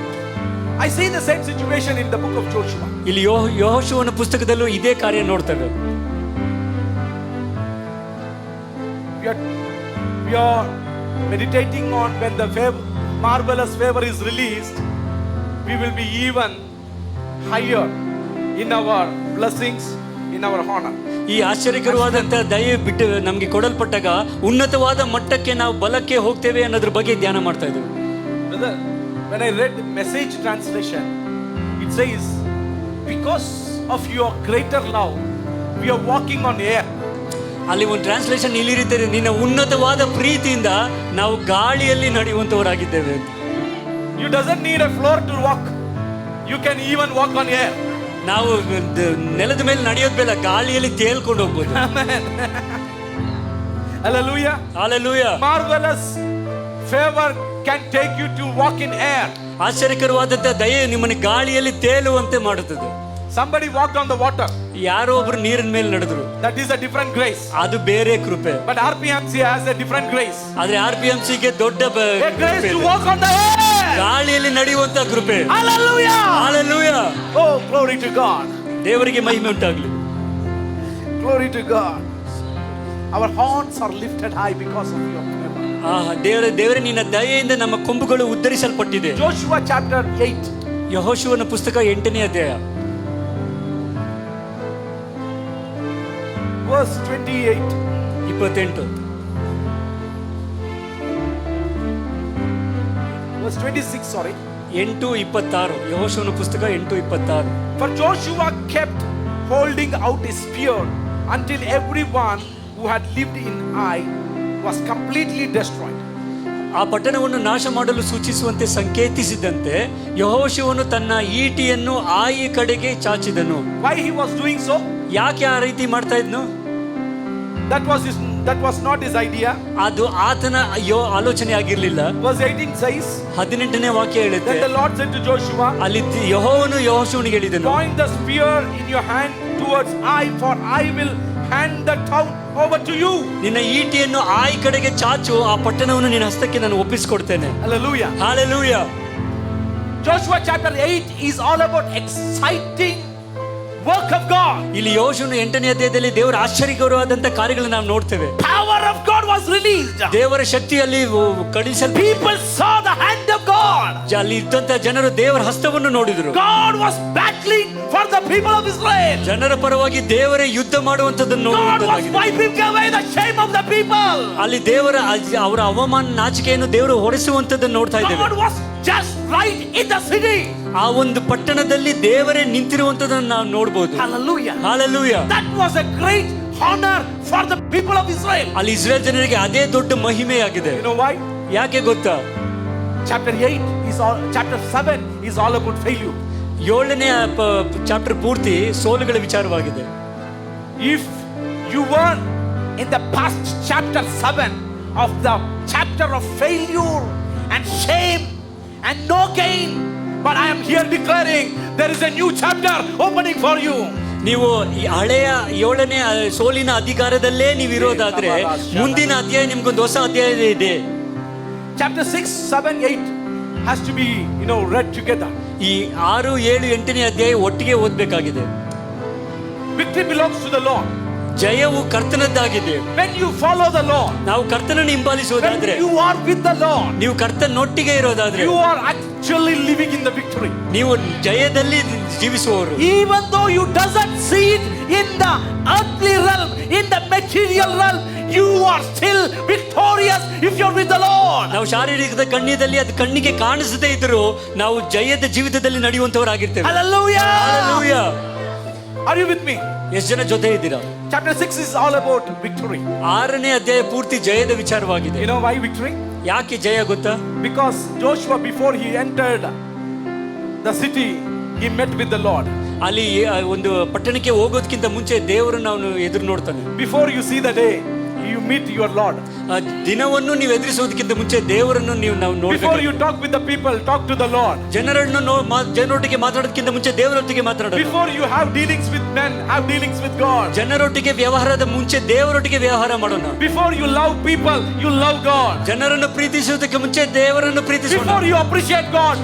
I see the same situation in the book of Joshua. ಇಲ್ಲಿ ಯೆಹೋಶುವನ ಪುಸ್ತಕದಲ್ಲೂ ಇದೇ ಕಾರ್ಯ ನೋಡ್ತೇವೆ. We are meditating on when the marvelous favor is released, we will be even higher in our blessings, in our honor. ಈ ಆಶ್ಚರ್ಯಕರವಾದಂತ ದಯೆ ಬಿಟ್ಟು ನಮಗೆ ಕೊಡಲ್ಪಟ್ಟಾಗ ಉನ್ನತವಾದ ಮಟ್ಟಕ್ಕೆ ನಾವು ಬಲಕ್ಕೆ ಹೋಗ್ತೇವೆ ಅನ್ನೋದ್ರ ಬಗ್ಗೆ ಧ್ಯಾನ ಮಾಡ್ತಾ ಇದ್ದೀವಿ. Brother, when I read message translation, it says, because of your greater love, we are walking on air. ಅಲ್ಲಿ ಒಂದು ಟ್ರಾನ್ಸ್ಲೇಷನ್ ಇಲ್ಲಿ ಇರುತ್ತೆ, ನಿನ್ನ ಉನ್ನತವಾದ ಪ್ರೀತಿಯಿಂದ ನಾವು ಗಾಳಿಯಲ್ಲಿ ನಡೆಯುವಂತವರಾಗಿದ್ದೇವೆ. You doesn't need a floor to walk. You can even walk on air. ನಾವು ನೆಲದ ಮೇಲೆ ನಡೆಯೋದು ಬೇಡ, ಗಾಳಿಯಲ್ಲಿ ತೇಲ್ಕೊಂಡು ಹೋಗ್ಬೋದು. Amen. Hallelujah. Hallelujah. Marvelous favor can take you to walk in air. ಆಶ್ಚರ್ಯಕರವಾದಂತ ದಯೆ ನಿಮ್ಮನ್ನು ಗಾಳಿಯಲ್ಲಿ ತೇಲುವಂತೆ ಮಾಡುತ್ತದೆ. Somebody walked on the water. ಯಾರೋ ಒಬ್ರು ನೀರಿನ ಮೇಲೆ ನಡೆದ್ರು. That is a different grace. ಅದು ಬೇರೆ ಕೃಪೆ. But RPMC has a different grace. ಆದ್ರೆ RPMC ಗೆ ದೊಡ್ಡ a grace to walk on the air. ಗಾಳಿಯಲ್ಲಿ ನಡೆಯುವಂತ ಕೃಪೆ. Hallelujah. Hallelujah. Oh, glory to God. ದೇವರಿಗೆ ಮಹಿಮೆ ಉಂಟಾಗಲಿ. Glory to God. Our horns are lifted high because of your favor. ದೇವರೇ ನಿನ್ನ ದಯೆಯಿಂದ ನಮ್ಮ ಕೊಂಬುಗಳು ಉದ್ಧರಿಸಲ್ಪಟ್ಟಿದೆ. Joshua chapter 8. ಯೆಹೋಶುವನ ಪುಸ್ತಕ 8ನೇ ಅಧ್ಯಾಯ verse 28. 28. verse 26, sorry. 8:26. ಯೆಹೋಶುವನ ಪುಸ್ತಕ 8:26. For Joshua kept holding out his spear until everyone who had lived in Ai was completely destroyed. ಆ ಪಟ್ಟಣವನ್ನು ನಾಶ ಮಾಡಲು ಸೂಚಿಸುವಂತೆ ಸಂಕೇತಿಸಿದಂತೆ ಯೆಹೋಶುವನು ತನ್ನ ಈಟಿಯನ್ನು ಆಯಿ ಕಡೆಗೆ ಚಾಚಿದನು. Why he was doing so? ಯಾಕೆ ಆ ರೀತಿ ಮಾಡ್ತಾ ಇದ್ನು? That was not his idea. ಅದು ಆತನ ಆಲೋಚನೆ ಆಗಿರಲಿಲ್ಲ. Verse 18 says, 18ನೇ ವಾಕ್ಯ ಹೇಳುತ್ತೆ, then the Lord said to Joshua, ಅಲ್ಲಿ ಯೆಹೋವನು ಯೆಹೋಶುವನಿಗೆ ಹೇಳಿದನು, point the spear in your hand towards Ai, for I will hand the town over to you. ನಿನ್ನ ಈಟಿಯನ್ನು ಆಯಿ ಕಡೆಗೆ ಚಾಚು, ಆ ಪಟ್ಟಣವನ್ನು ನಿನ್ನ ಹಸ್ತಕ್ಕೆ ನಾನು ಒಪ್ಪಿಸಿಕೊಡ್ತೇನೆ. Hallelujah. Hallelujah. Joshua chapter 8 is all about exciting work of God. ಇಲ್ಲಿ ಯೆಹೋಶುವನ 8ನೇ ಅಧ್ಯಾಯದಲ್ಲಿ ದೇವರ ಆಶ್ಚರ್ಯಕರವಾದಂತ ಕಾರ್ಯಗಳನ್ನು ನಾವು ನೋಡ್ತೇವೆ. Power of God was released. ದೇವರ ಶಕ್ತಿಯಲ್ಲಿ People saw the hand of God. ಅಲ್ಲಿ ಇದ್ದಂತ ಜನರು ದೇವರ ಹಸ್ತವನ್ನು ನೋಡಿದರು. God was battling for the people of Israel. ಜನರ ಪರವಾಗಿ ದೇವರೇ ಯುದ್ಧ ಮಾಡುವಂತದನ್ನು God was wiping away the shame of the people. ಅಲ್ಲಿ ದೇವರ ಅವರ ಅವಮಾನ ನಾಚಿಕೆಯನ್ನು ದೇವರು ಹೊಡೆಸುವಂತದನ್ನು ನೋಡ್ತಾ ಇದ್ದೇವೆ. God was just right in the city. ಆ ಒಂದು ಪಟ್ಟಣದಲ್ಲಿ ದೇವರೇ ನಿಂತಿರುವಂತದನ್ನು ನಾವು ನೋಡಬಹುದು. Hallelujah. Hallelujah. That was a great honor for the people of Israel. ಅಲ್ಲಿ ಇಸ್ರೇಲ್ ಜನರಿಗೆ ಅದೇ ದೊಡ್ಡ ಮಹಿಮೆಯಾಗಿದೆ. You know why? ಯಾಕೆ ಗೊತ್ತಾ? Chapter 7 is all about failure. 7ನೇ ಚಾಪ್ಟರ್ ಪೂರ್ತಿ ಸೋಲುಗಳ ವಿಚಾರವಾಗಿದೆ. If you were in the past chapter 7 of the chapter of failure and shame and no gain But I am here declaring there is a new chapter opening for you. ನೀವು ಈ ಹಳೆಯ 7ನೇ ಸೋಲಿನ ಅಧಿಕಾರದಲ್ಲೇ ನೀವು ಇರೋದಾದ್ರೆ ಮುಂದಿನ ಅಧ್ಯಾಯ ನಿಮ್ಗೊಂದು ಹೊಸ ಅಧ್ಯಾಯ ಇದೆ. Chapter 6, 7, 8 has to be, read together. ಈ 6, 7, 8ನೇ ಅಧ್ಯಾಯ ಒಟ್ಟಿಗೆ ಓದಬೇಕಾಗಿದೆ. Victory belongs to the Lord. ಜಯವು ಕರ್ತನದ್ದಾಗಿದೆ. When you follow the Lord, ನಾವು ಕರ್ತನನ್ನು ಹಿಂಬಾಲಿಸುವುದಾದ್ರೆ, when you are with the Lord, ನೀವು ಕರ್ತನೊಟ್ಟಿಗೆ ಇರೋದಾದ್ರೆ, you are actually living in the victory. ನೀವು ಜಯದಲ್ಲಿ ಜೀವಿಸುವವರು. Even though you doesn't see it in the earthly realm, in the material realm, you are still victorious if you're with the Lord. ನಾವು ಶಾರೀರಿಕದ ಕಣ್ಣಿನಲ್ಲಿ ಅದು ಕಣ್ಣಿಗೆ ಕಾಣಿಸದೇ ಇದ್ರೂ ನಾವು ಜಯದ ಜೀವಿತದಲ್ಲಿ ನಡೆಯುವಂತವರಾಗಿರ್ತೇವೆ. Hallelujah. Hallelujah. Are you with me? ಎಷ್ಟು ಜನ ಜೊತೆ ಇದ್ದೀರಾ? Chapter 6 is all about victory. 6ನೇ ಅಧ್ಯಾಯ ಪೂರ್ತಿ ಜಯದ ವಿಚಾರವಾಗಿದೆ. You know why victory? ಯಾಕೆ ಜಯ ಗೊತ್ತಾ? Because Joshua, before he entered the city, he met with the Lord. ಅಲ್ಲಿ ಒಂದು ಪಟ್ಟಣಕ್ಕೆ ಹೋಗೋದಕ್ಕಿಂತ ಮುಂಚೆ ದೇವರನ್ನು ಅವನು ಎದುರು ನೋಡ್ತಾನೆ. Before you see the day, you meet your Lord. ದಿನವನ್ನು ನೀವು ಎದುರಿಸೋದಕ್ಕಿಂತ ಮುಂಚೆ ದೇವರನ್ನು ನಾವು ನೋಡಬೇಕು. Before you talk with the people, talk to the Lord. ಜನರೊಟ್ಟಿಗೆ ಮಾತಾಡೋದಕ್ಕಿಂತ ಮುಂಚೆ ದೇವರೊಟ್ಟಿಗೆ ಮಾತಾಡೋದು. Before you have dealings with men, have dealings with God. ಜನರೊಟ್ಟಿಗೆ ವ್ಯವಹಾರದ ಮುಂಚೆ ದೇವರೊಟ್ಟಿಗೆ ವ್ಯವಹಾರ ಮಾಡೋಣ. Before you love people, you love God. ಜನರನ್ನು ಪ್ರೀತಿಸುವುದಕ್ಕೆ ಮುಂಚೆ ದೇವರನ್ನು ಪ್ರೀತಿಸೋಣ. Before you appreciate God,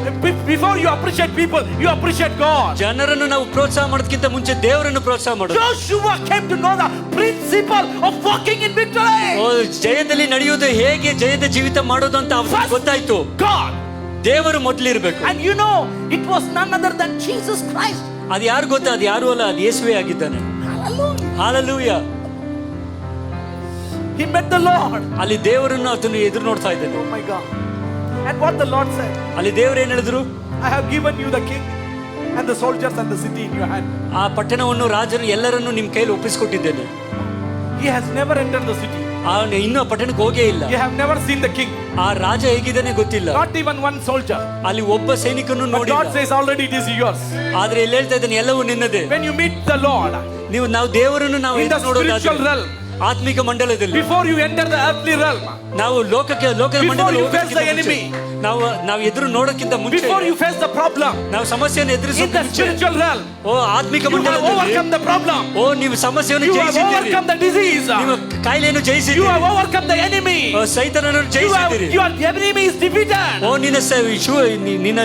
before you appreciate people, you appreciate God. ಜನರನ್ನು ನಾವು ಪ್ರೋತ್ಸಾಹ ಮಾಡೋದಕ್ಕಿಂತ ಮುಂಚೆ ದೇವರನ್ನು ಪ್ರೋತ್ಸಾಹ ಮಾಡೋಣ. Joshua came to know the principle of walking in victory. ಜಯದಲ್ಲಿ ನಡೆಯುವುದು ಹೇಗೆ, ಜಯದ ಜೀವಿತ ಮಾಡೋದು ಅಂತ ಅವನಿಗೆ ಗೊತ್ತಾಯ್ತು. God, ದೇವರು ಮೊದಲಿರಬೇಕು. and it was none other than Jesus Christ. ಅದು ಯಾರು ಗೊತ್ತಾ? ಅದು ಯಾರು ಅಲ್ಲ, ಅದು ಯೇಸುವೇ ಆಗಿದ್ದಾನೆ. Hallelujah. He met the Lord. ಅಲ್ಲಿ ದೇವರನ್ನು ಅದನ್ನು ಎದುರು ನೋಡ್ತಾ ಇದ್ದಾನೆ. Oh my God. And what the Lord said? ಅಲ್ಲಿ ದೇವರು ಏನು ಹೇಳಿದ್ರು? I have given you the king and the soldiers and the city in your hand. ಆ ಪಟ್ಟಣವನ್ನು, ರಾಜನು ಎಲ್ಲರನ್ನು ನಿಮ್ಮ ಕೈಯಲ್ಲಿ ಒಪ್ಪಿಸಿಕೊಟ್ಟಿದ್ದೇನೆ. He has never entered the city. ಅವನು ಇನ್ನೂ ಆ ಪಟ್ಟಣಕ್ಕೆ ಹೋಗೇ ಇಲ್ಲ. You have never seen the king. ಆ ರಾಜ ಹೇಗಿದ್ದಾನೆ ಗೊತ್ತಿಲ್ಲ. Not even one soldier. ಅಲ್ಲಿ ಒಬ್ಬ ಸೈನಿಕನನ್ನು But ನೋಡಿಲ್ಲ. God says already it is yours. ಆದ್ರೆ ಇಲ್ಲಿ ಹೇಳ್ತಾ ಇದ್ದಾನೆ ಎಲ್ಲವೂ ನಿನ್ನದೇ. When you meet the Lord, ನಾವು ದೇವರನ್ನು ನಾವು in the spiritual realm, ಆತ್ಮಿಕ ಮಂಡಲದಲ್ಲಿ, before you enter the earthly realm, ನಾವು ಲೋಕದ before you face the enemy, ನಾವು ಎದುರು ನೋಡೋಕ್ಕಿಂತ ಮುಂಚೆ, before you face the problem, ನಾವು ಸಮಸ್ಯೆಯನ್ನು in the ಎದುರಿಸೋದಕ್ಕೆ ಮುಂಚೆ, spiritual realm, ಆತ್ಮಿಕ you have ಮಂಡಲದಲ್ಲಿ overcome the problem. ನೀವು ಸಮಸ್ಯೆಯನ್ನು You have ಜಯಿಸಿದ್ದೀರಿ. overcome the disease. ನೀವು ಕಾಯಿಲೆಯನ್ನು You ಜಯಿಸಿದ್ದೀರಿ. have overcome the enemy. ಸೈತಾನನನ್ನು ಜಯಿಸಿದ್ದೀರಿ. Your enemy is defeated. ನಿನ್ನ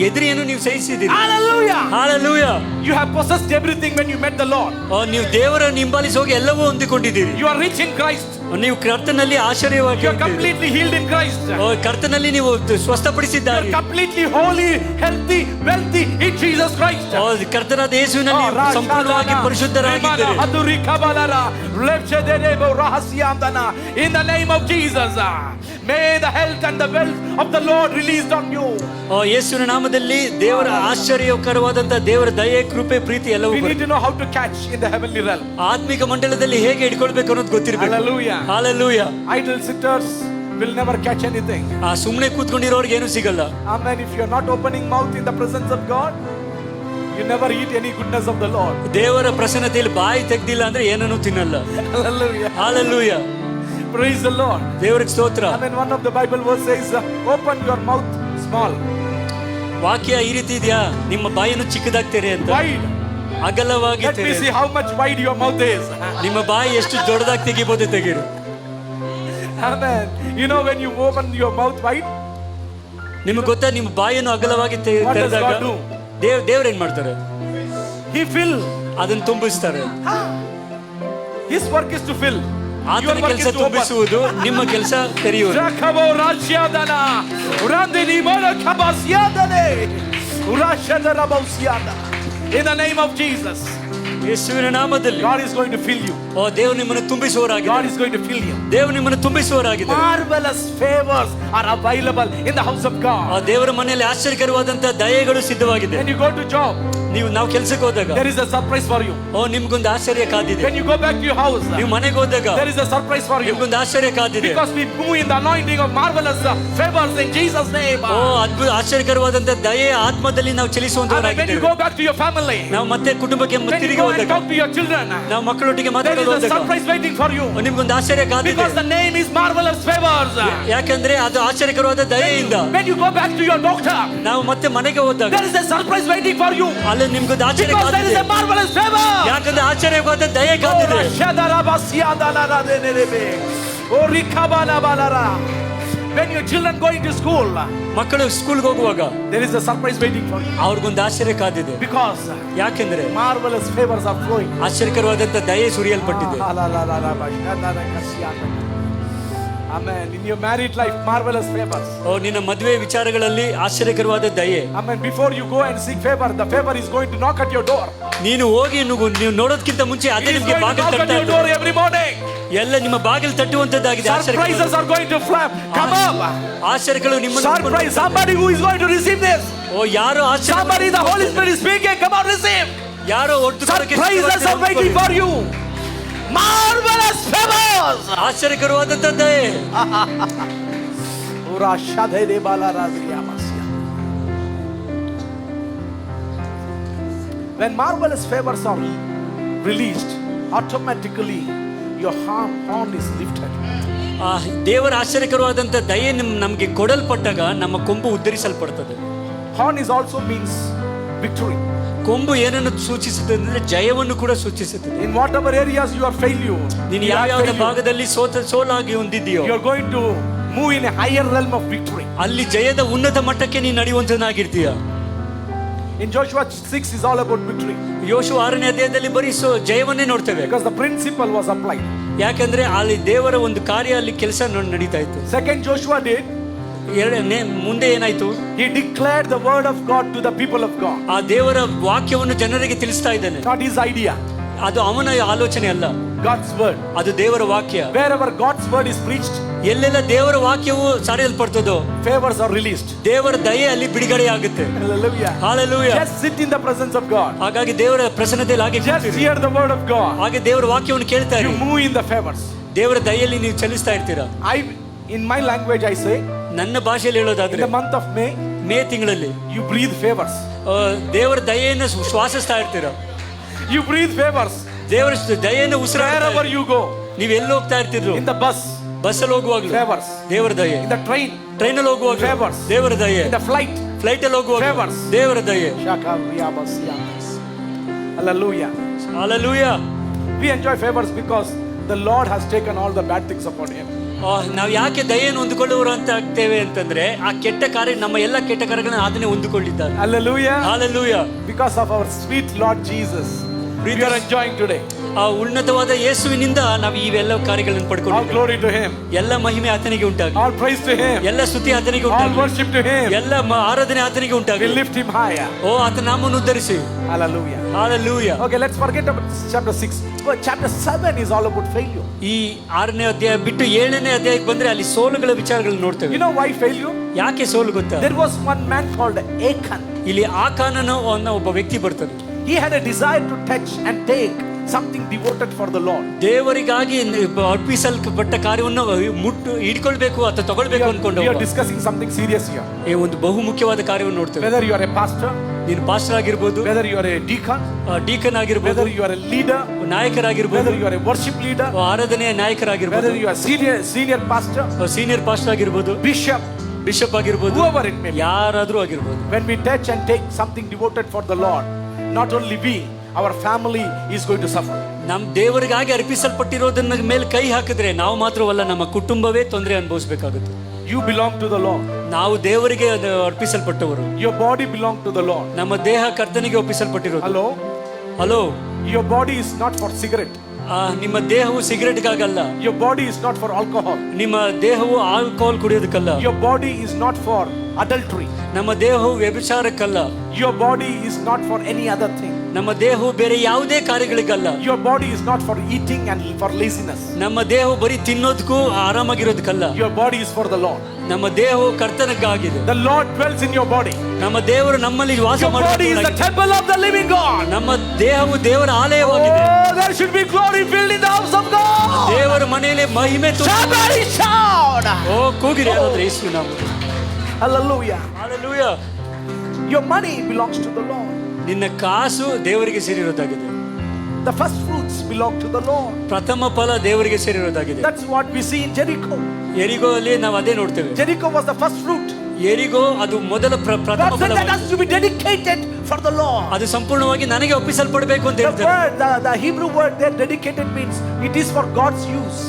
ಎದುರಿಯನ್ನು ನೀವು ಜಯಿಸಿದ್ದೀರಿ. Hallelujah. Hallelujah. You have possessed everything when you met the Lord. ನೀವು ದೇವರನ್ನು ಹಿಂಬಾಲಿಸಿ ಹೋಗಿ ಎಲ್ಲವೂ ಹೊಂದಿಕೊಂಡಿದ್ದೀರಿ. You are rich in Christ. ನೀವು ಕರ್ತನಲ್ಲಿ ಆಶ್ಚರ್ಯವಾಗಿ, You are completely healed in Christ. ಕರ್ತನಲ್ಲಿ ನೀವು You ಸ್ವಸ್ಥಪಡಿಸಿದ್ದಾರೆ. are completely holy, healthy, wealthy in Jesus Christ. ಕರ್ತನಾದ ಯೇಸುವಿನಲ್ಲಿ ಸಂಪೂರ್ಣವಾಗಿ ಪರಿಶುದ್ಧರಾಗಿದ್ದೀರಿ. In the name of Jesus, may the health and the wealth of the Lord released on you. ಯೇಸುವಿನ ನಾಮದಲ್ಲಿ ದೇವರ ಆಶ್ಚರ್ಯಕರವಾದಂತಹ ದೇವರ ದಯೆ, ಕೃಪೆ, ಪ್ರೀತಿ ಎಲ್ಲವೂ We need to know how to catch in the heavenly realm. ಆತ್ಮಿಕ ಮಂಡಲದಲ್ಲಿ ಹೇಗೆ ಹಿಡ್ಕೊಳ್ಬೇಕು ಅನ್ನೋದು ಗೊತ್ತಿರಬೇಕು. Hallelujah. Hallelujah. Idle sitters will never catch anything. ಸುಮ್ಮನೆ ಕೂತ್ಕೊಂಡಿರೋರ್ಗೆ ಏನು ಸಿಗಲ್ಲ. Amen. If you are not opening mouth in the presence of God, you never eat any goodness of the Lord. ದೇವರ ಪ್ರಸನ್ನತೆಯಲ್ಲಿ ಬಾಯಿ ತೆಗ್ದಿಲ್ಲ ಅಂದ್ರೆ ಏನನ್ನೂ ತಿನ್ನಲ್ಲ. Hallelujah. Hallelujah. Praise the Lord. ದೇವರಿಗೆ ಸ್ತೋತ್ರ. Amen. One of the Bible verse says, open your mouth small. ವಾಕ್ಯ ಈ ರೀತಿ ಇದೆಯಾ, ನಿಮ್ಮ ಬಾಯನ್ನು ಚಿಕ್ಕದಾಗ್ತೀರಿ ಅಂತ. Wide. ಅಗಲವಾಗಿ Let me see how much wide your mouth is. ನಿಮ್ಮ ಬಾಯಿ ಎಷ್ಟು ದೊಡ್ಡದಾಗಿ ತೆಗಿಬಹುದು ತೆಗೀರಿ. Amen. You know when you open your mouth wide, ನಿಮಗೆ ಗೊತ್ತಾ, ನಿಮ್ಮ ಬಾಯನ್ನು ಅಗಲವಾಗಿ What does ತೆರೆದಾಗ God do? ದೇವ್ರು ಏನ್ ಮಾಡ್ತಾರೆ? He fill. ಅದನ್ನು ತುಂಬಿಸ್ತಾರೆ. His work is to fill. Your ಆತನ work ಕೆಲಸ is to open. ತುಂಬಿಸುವುದು, ನಿಮ್ಮ ಕೆಲಸ ತೆರೆಯುವುದು. Jakabo Rashiadana. Urandini Mola Kabasiadane. Urashadana Bausiada. In the name of Jesus, ಯೇಸುವಿನ ನಾಮದಲ್ಲಿ God is going to fill you. ದೇವರು ನಿಮ್ಮನ್ನು ತುಂಬಿಸುವವರಾಗಿದೆ. God is going to fill you. ದೇವರು ನಿಮ್ಮನ್ನು ತುಂಬಿಸುವವರಾಗಿದೆ. Marvelous favors are available in the house of God. ದೇವರ ಮನೆಯಲ್ಲಿ ಆಶ್ಚರ್ಯಕರವಾದಂತಹ ದಯೆಗಳು ಸಿದ್ಧವಾಗಿದೆ. When you go to job, ನಾವು ಕೆಲ್ಸಕ್ಕೆ ಹೋದಾಗ there is a surprise for you. ಓ ನಿಮ್ಗೊಂದು ಆಶ್ಚರ್ಯ ಕಾದಿದೆ. When you go back to your house, ನೀವು ಮನೆಗೆ ಹೋದಾಗ there is a surprise for you. ನಿಮ್ಗೊಂದು ಆಶ್ಚರ್ಯ ಕಾದಿದೆ. Because we move in the anointing of marvelous favors in Jesus name. ಓ ಅದ್ಭುತ ಆಶ್ಚರ್ಯಕರವಾದಂತ ದಯೆ ಆತ್ಮದಲ್ಲಿ ನಾವು And when you ಚಲಿಸುವಂತವರಾಗಿದ್ದೇವೆ. go back to your family, ನಾವು ಮತ್ತೆ ಕುಟುಂಬಕ್ಕೆ when you ತಿರುಗಿ go and ಹೋದಾಗ talk to your children, ನಾವು ಮಕ್ಕಳೊಟ್ಟಿಗೆ there ಮಾತಾಡೋದು is a ಹೋದಾಗ surprise waiting for you. ನಿಮ್ಗೊಂದು ಆಶ್ಚರ್ಯ ಕಾದಿದೆ. Because the name is marvelous favors. ಯಾಕಂದ್ರೆ ಅದು ಆಶ್ಚರ್ಯಕರವಾದ ದಯೆಯಿಂದ. When you go back to your doctor, ನಾವು ಮತ್ತೆ ಮನೆಗೆ ಹೋದಾಗ there is a surprise waiting for you. ಅಲ್ಲಿ ನಿಮ್ಗೊಂದು ಆಶ್ಚರ್ಯ Because there is ಕಾದಿದೆ. a marvelous favor. ಯಾಕಂದ್ರೆ ಆಶ್ಚರ್ಯವಾದ ದಯೆ ಕಾದಿದೆ. Oh, Rikabala Balara. When your children going to school, ಮಕ್ಕಳು ಸ್ಕೂಲ್ಗೆ ಹೋಗುವಾಗ there is a surprise waiting for you. ಅವ್ರಿಗೊಂದು ಆಶ್ಚರ್ಯ ಕಾದಿದೆ. Because ಯಾಕೆಂದ್ರೆ marvelous favors are flowing. ಆಶ್ಚರ್ಯಕರವಾದಂತ ದಯೆ ಸುರಿಯಲ್ಪಟ್ಟಿದೆ. Amen. In your married life, marvelous favors. ಓ ನಿನ್ನ ಮದುವೆ ವಿಚಾರಗಳಲ್ಲಿ ಆಶ್ಚರ್ಯಕರವಾದ ದಯೆ. Amen. Before you go and seek favor, the favor is going to knock at your door. ನೀನು ಹೋಗಿ ನೀವು ನೋಡೋದಕ್ಕಿಂತ ಮುಂಚೆ It ಅದೇ is ನಿಮಗೆ going to ಬಾಗಿಲು knock at ತಟ್ತಾ your ಇದೆ. door every morning. ಎಲ್ಲ ನಿಮ್ಮ ಬಾಗಿಲು ತಟ್ಟುವಂತದ್ದಾಗಿದೆ. Surprises are going to come up. ಆಶ್ಚರ್ಯಗಳು ನಿಮ್ಮ Surprise. Somebody who is going to receive this. ಓ ಯಾರೋ Somebody, the Holy Spirit is speaking. Come on, receive. ಯಾರೋ ಒಟ್ಟು Surprises are waiting for you. Marvelous favors. ಆಶ್ಚರ್ಯಕರವಾದಂತ ದಯೆ. Ura shadhe balara diyamasya. When marvelous favors are released, automatically your horn is lifted. ದೇವರ ಆಶ್ಚರ್ಯಕರವಾದಂತ ದಯೆ ನಮಗೆ ಕೊಡಲ್ಪಟ್ಟಾಗ ನಮ್ಮ ಕೊಂಬು ಉದ್ಧರಿಸಲ್ಪಡ್ತದೆ. Horn is also means victory. ಕೊಂಬು ಏನನ್ನು ಸೂಚಿಸುತ್ತದೆ ಅಂದ್ರೆ ಜಯವನ್ನು ಕೂಡ ಸೂಚಿಸುತ್ತದೆ. In whatever areas you are failure, ನೀನು ಯಾವ ಭಾಗದಲ್ಲಿ ಸೋಲಾಗಿ ಹೊಂದಿದ್ದೀಯೋ, you are going to move in a higher realm of victory. ಅಲ್ಲಿ ಜಯದ ಉನ್ನತ ಮಟ್ಟಕ್ಕೆ ನೀನು ನಡೆಯುವಂತನಾಗಿರ್ತೀಯ. In Joshua 6 is all about victory. ಯೋಶುವ 6ನೇ ಅಧ್ಯಾಯದಲ್ಲಿ ಬರೀ ಜಯವನ್ನೇ ನೋಡ್ತೇವೆ. Because the principle was applied. ಯಾಕಂದ್ರೆ ಅಲ್ಲಿ ದೇವರ ಒಂದು ಕಾರ್ಯ ಅಲ್ಲಿ ಕೆಲಸ ನಡೀತಾ ಇತ್ತು. Second Joshua did. ಮುಂದೆ ಏನಾಯ್ತು? He declared the word of God to the people of God. ಆ ದೇವರ ವಾಕ್ಯವನ್ನು ಜನರಿಗೆ ತಿಳಿಸ್ತಾ ಇದ್ದಾನೆ. Not his idea. ಅದು ಅವನ ಆಲೋಚನೆ ಅಲ್ಲ, God's word. ಅದು ದೇವರ ವಾಕ್ಯ. Wherever God's word is preached, ಎಲ್ಲೆಲ್ಲ ದೇವರ ವಾಕ್ಯವು ಸಾರಲ್ಪಡ್ತದೋ favors are released. ದೇವರ ದಯೆ ಅಲ್ಲಿ ಬಿಡುಗಡೆ ಆಗುತ್ತೆ. Hallelujah. Hallelujah. Just sit in the presence of God. ಹಾಗಾಗಿ ದೇವರ ಪ್ರಸನ್ನತೆಯಲ್ಲಿ ಹಾಗೆ Just hear the word of God. ಹಾಗೆ ದೇವರ ವಾಕ್ಯವನ್ನು ಕೇಳ್ತಾ You ಇರಿ. move in the favors. ದೇವರ ದಯೆಯಲ್ಲಿ ನೀವು ಚಲಿಸ್ತಾ ಇರ್ತೀರಾ. In my language I say, ನನ್ನ ಭಾಷೆಯಲ್ಲಿ in ಹೇಳೋದಾದ್ರೆ the month of ಮೇ ತಿಂಗಳಲ್ಲಿ you breathe favors. ದೇವರ ದಯೆಯನ್ನು ಶ್ವಾಸಿಸ್ತಾ ಇರ್ತೀರಾ. You breathe favors. ದೇವರ ದಯೆಯನ್ನು ಉಸಿರಾಡ್ತಾ Wherever you go. ನೀವು ಎಲ್ಲಿ ಹೋಗ್ತಾ ಇರ್ತಿದ್ರು, In the bus. ಬಸ್ಸಲ್ಲಿ ಹೋಗುವಾಗ್ಲೂ Favors. ದೇವರ ದಯೆ. In the train. ಟ್ರೈನಲ್ಲಿ ಹೋಗುವಾಗ Favors. ದೇವರ ದಯೆ. In the flight. ಫ್ಲೈಟ್ ಅಲ್ಲಿ ಹೋಗುವಾಗ Favors. ದೇವರ ದಯೆ. Hallelujah. Hallelujah. We enjoy favors because the Lord has taken all the bad things upon him. ನಾವು ಯಾಕೆ ದಯೆಯನ್ನು ಹೊಂದಿಕೊಳ್ಳುವರು ಅಂತ ಆಗ್ತೇವೆ ಅಂತಂದ್ರೆ ಆ ಕೆಟ್ಟ ಕಾರ್ಯ, ನಮ್ಮ ಎಲ್ಲ ಕೆಟ್ಟ ಕಾರ್ಯಗಳನ್ನ ಅದನ್ನೇ ಹೊಂದಿಕೊಂಡಿದ್ದಾರೆ. Hallelujah. Hallelujah. Because of our sweet Lord Jesus, we are enjoying today. ಆ ಉನ್ನತವಾದ ಯೇಸುವಿನಿಂದ ನಾವು ಇವೆಲ್ಲ ಕಾರ್ಯಗಳನ್ನು All ಪಡ್ಕೊಂಡಿದ್ದೇವೆ. glory to him. ಎಲ್ಲ ಮಹಿಮೆ ಆತನಿಗೆ ಉಂಟಾಗಲಿ. All praise to him. ಎಲ್ಲ ಸ್ತುತಿ ಆತನಿಗೆ All ಉಂಟಾಗಲಿ. worship to him. ಎಲ್ಲ ಆರಾಧನೆ ಆತನಿಗೆ We ಉಂಟಾಗಲಿ. lift him higher. ಓ ಆತನ ನಾಮವನ್ನು ಉದ್ಧರಿಸಿ. Hallelujah. Hallelujah. Okay, let's forget about chapter 6. But chapter 7 is all about failure. ಈ 6ನೇ ಅಧ್ಯಾಯ ಬಿಟ್ಟು 7ನೇ ಅಧ್ಯಾಯಕ್ಕೆ ಬಂದ್ರೆ ಅಲ್ಲಿ ಸೋಲುಗಳ ವಿಚಾರಗಳನ್ನು ನೋಡ್ತೇವೆ. You know why failure? ಯಾಕೆ ಸೋಲು ಗೊತ್ತಾ? There was one man called Achan. ಇಲ್ಲಿ ಆಕಾನನ ಅನ್ನೋ ಒಬ್ಬ ವ್ಯಕ್ತಿ ಬರ್ತಾನೆ. He had a desire to touch and take something devoted for the Lord. ದೇವರಿಗಾಗಿ ಅರ್ಪಿಸಲ್ಪಟ್ಟ ಕಾರ್ಯವನ್ನು ಹಿಡ್ಕೊಳ್ಬೇಕು ಅಥವಾ ತಗೊಳ್ಬೇಕು ಅನ್ಕೊಂಡು We are discussing something serious here. ಒಂದು ಬಹು ಮುಖ್ಯವಾದ ಕಾರ್ಯವನ್ನು ನೋಡ್ತೇವೆ. Whether you are a pastor, ನೀನು ಪಾಸ್ಟರ್ ಆಗಿರ್ಬೋದು, whether you are a deacon, deacon ಆಗಿರ್ಬೋದು, whether you are a leader, ನಾಯಕರಾಗಿರ್ಬೋದು, whether you are a worship leader, ಆರಾಧನೆಯ ನಾಯಕರಾಗಿರ್ಬೋದು, whether you are senior pastor, senior pastor ಆಗಿರ್ಬೋದು, bishop, ಬಿಷಪ್ ಆಗಿರ್ಬೋದು, whoever it may be. ಯಾರಾದ್ರೂ ಆಗಿರ್ಬೋದು. When we touch and take something devoted for the Lord, not only we, our family is going to suffer. ನಮ್ ದೇವರಿಗಾಗಿ ಅರ್ಪಿಸಲ್ಪಟ್ಟಿರೋದನ್ನ ಮೇಲೆ ಕೈ ಹಾಕಿದ್ರೆ ನಾವು ಮಾತ್ರವಲ್ಲ, ನಮ್ಮ ಕುಟುಂಬವೇ ತೊಂದರೆ ಅನುಭವಿಸಬೇಕಾಗುತ್ತೆ. You belong to the Lord. ನಾವು ದೇವರಿಗೆ ಅರ್ಪಿಸಲ್ಪಟ್ಟವರು. Your body belong to the Lord. ನಮ್ಮ ದೇಹ ಕರ್ತನಿಗೆ ಒಪ್ಪಿಸಲ್ಪಟ್ಟಿರೋದು. Hello. Hello. Your body is not for cigarette. ನಿಮ್ಮ ದೇಹವು ಸಿಗರೆಟ್ಗಾಗಲ್ಲ. Your body is not for alcohol. ನಿಮ್ಮ ದೇಹವು alcohol ಕುಡಿಯೋದಕ್ಕಲ್ಲ. Your body is not for adultery. ನಮ್ಮ ದೇಹವು ವ್ಯಭಿಚಾರಕ್ಕಲ್ಲ. Your body is not for any other thing. ನಮ್ಮ ದೇಹವು ಬೇರೆ ಯಾವುದೇ ಕಾರ್ಯಗಳಿಗಲ್ಲ. Your body is not for eating and for laziness. ನಮ್ಮ ದೇಹವು ಬರೀ ತಿನ್ನೋದಕ್ಕೂ ಆರಾಮಾಗಿರೋದಕ್ಕಲ್ಲ. Your body is for the Lord. ನಮ್ಮ ದೇಹವು ಕರ್ತನಕ್ಕಾಗಿದೆ. The Lord dwells in your body. ನಮ್ಮ ದೇವರು ನಮ್ಮಲ್ಲಿ ವಾಸ Your body is the ಮಾಡುತ್ತಾನೆ. temple of the living God. ನಮ್ಮ ದೇಹವು ದೇವರ ಆಲಯವಾಗಿದೆ. Oh, there should be glory filled in the house of God. ದೇವರ ಮನೆಯಲ್ಲಿ ಮಹಿಮೆ Somebody shout. ಓ ಕೂಗಿರಿ ಯಾರಾದ್ರೆ ಯೇಸು ನಾಮದಲ್ಲಿ. Hallelujah. Hallelujah. Your money belongs to the Lord. ನಿನ್ನ ಕಾಸು ದೇವರಿಗೆ ಸೇರಿರೋದಾಗಿದೆ. The first fruits belong to the Lord. ಪ್ರಥಮ ಫಲ ದೇವರಿಗೆ ಸೇರಿರೋದಾಗಿದೆ. That's what we see in Jericho. ಎರಿಗೋ ಅಲ್ಲಿ ನಾವು ಅದೇ ನೋಡ್ತೇವೆ. Jericho was the first fruit. ಎರಿಗೋ ಅದು ಮೊದಲ ಪ್ರಥಮ God said ಫಲ. that has to be dedicated for the Lord. ಅದು ಸಂಪೂರ್ಣವಾಗಿ ನನಗೆ ಒಪ್ಪಿಸಲ್ಪಡಬೇಕು ಅಂತ The ಹೇಳ್ತಾರೆ. word, the Hebrew word there, dedicated, means it is for God's use.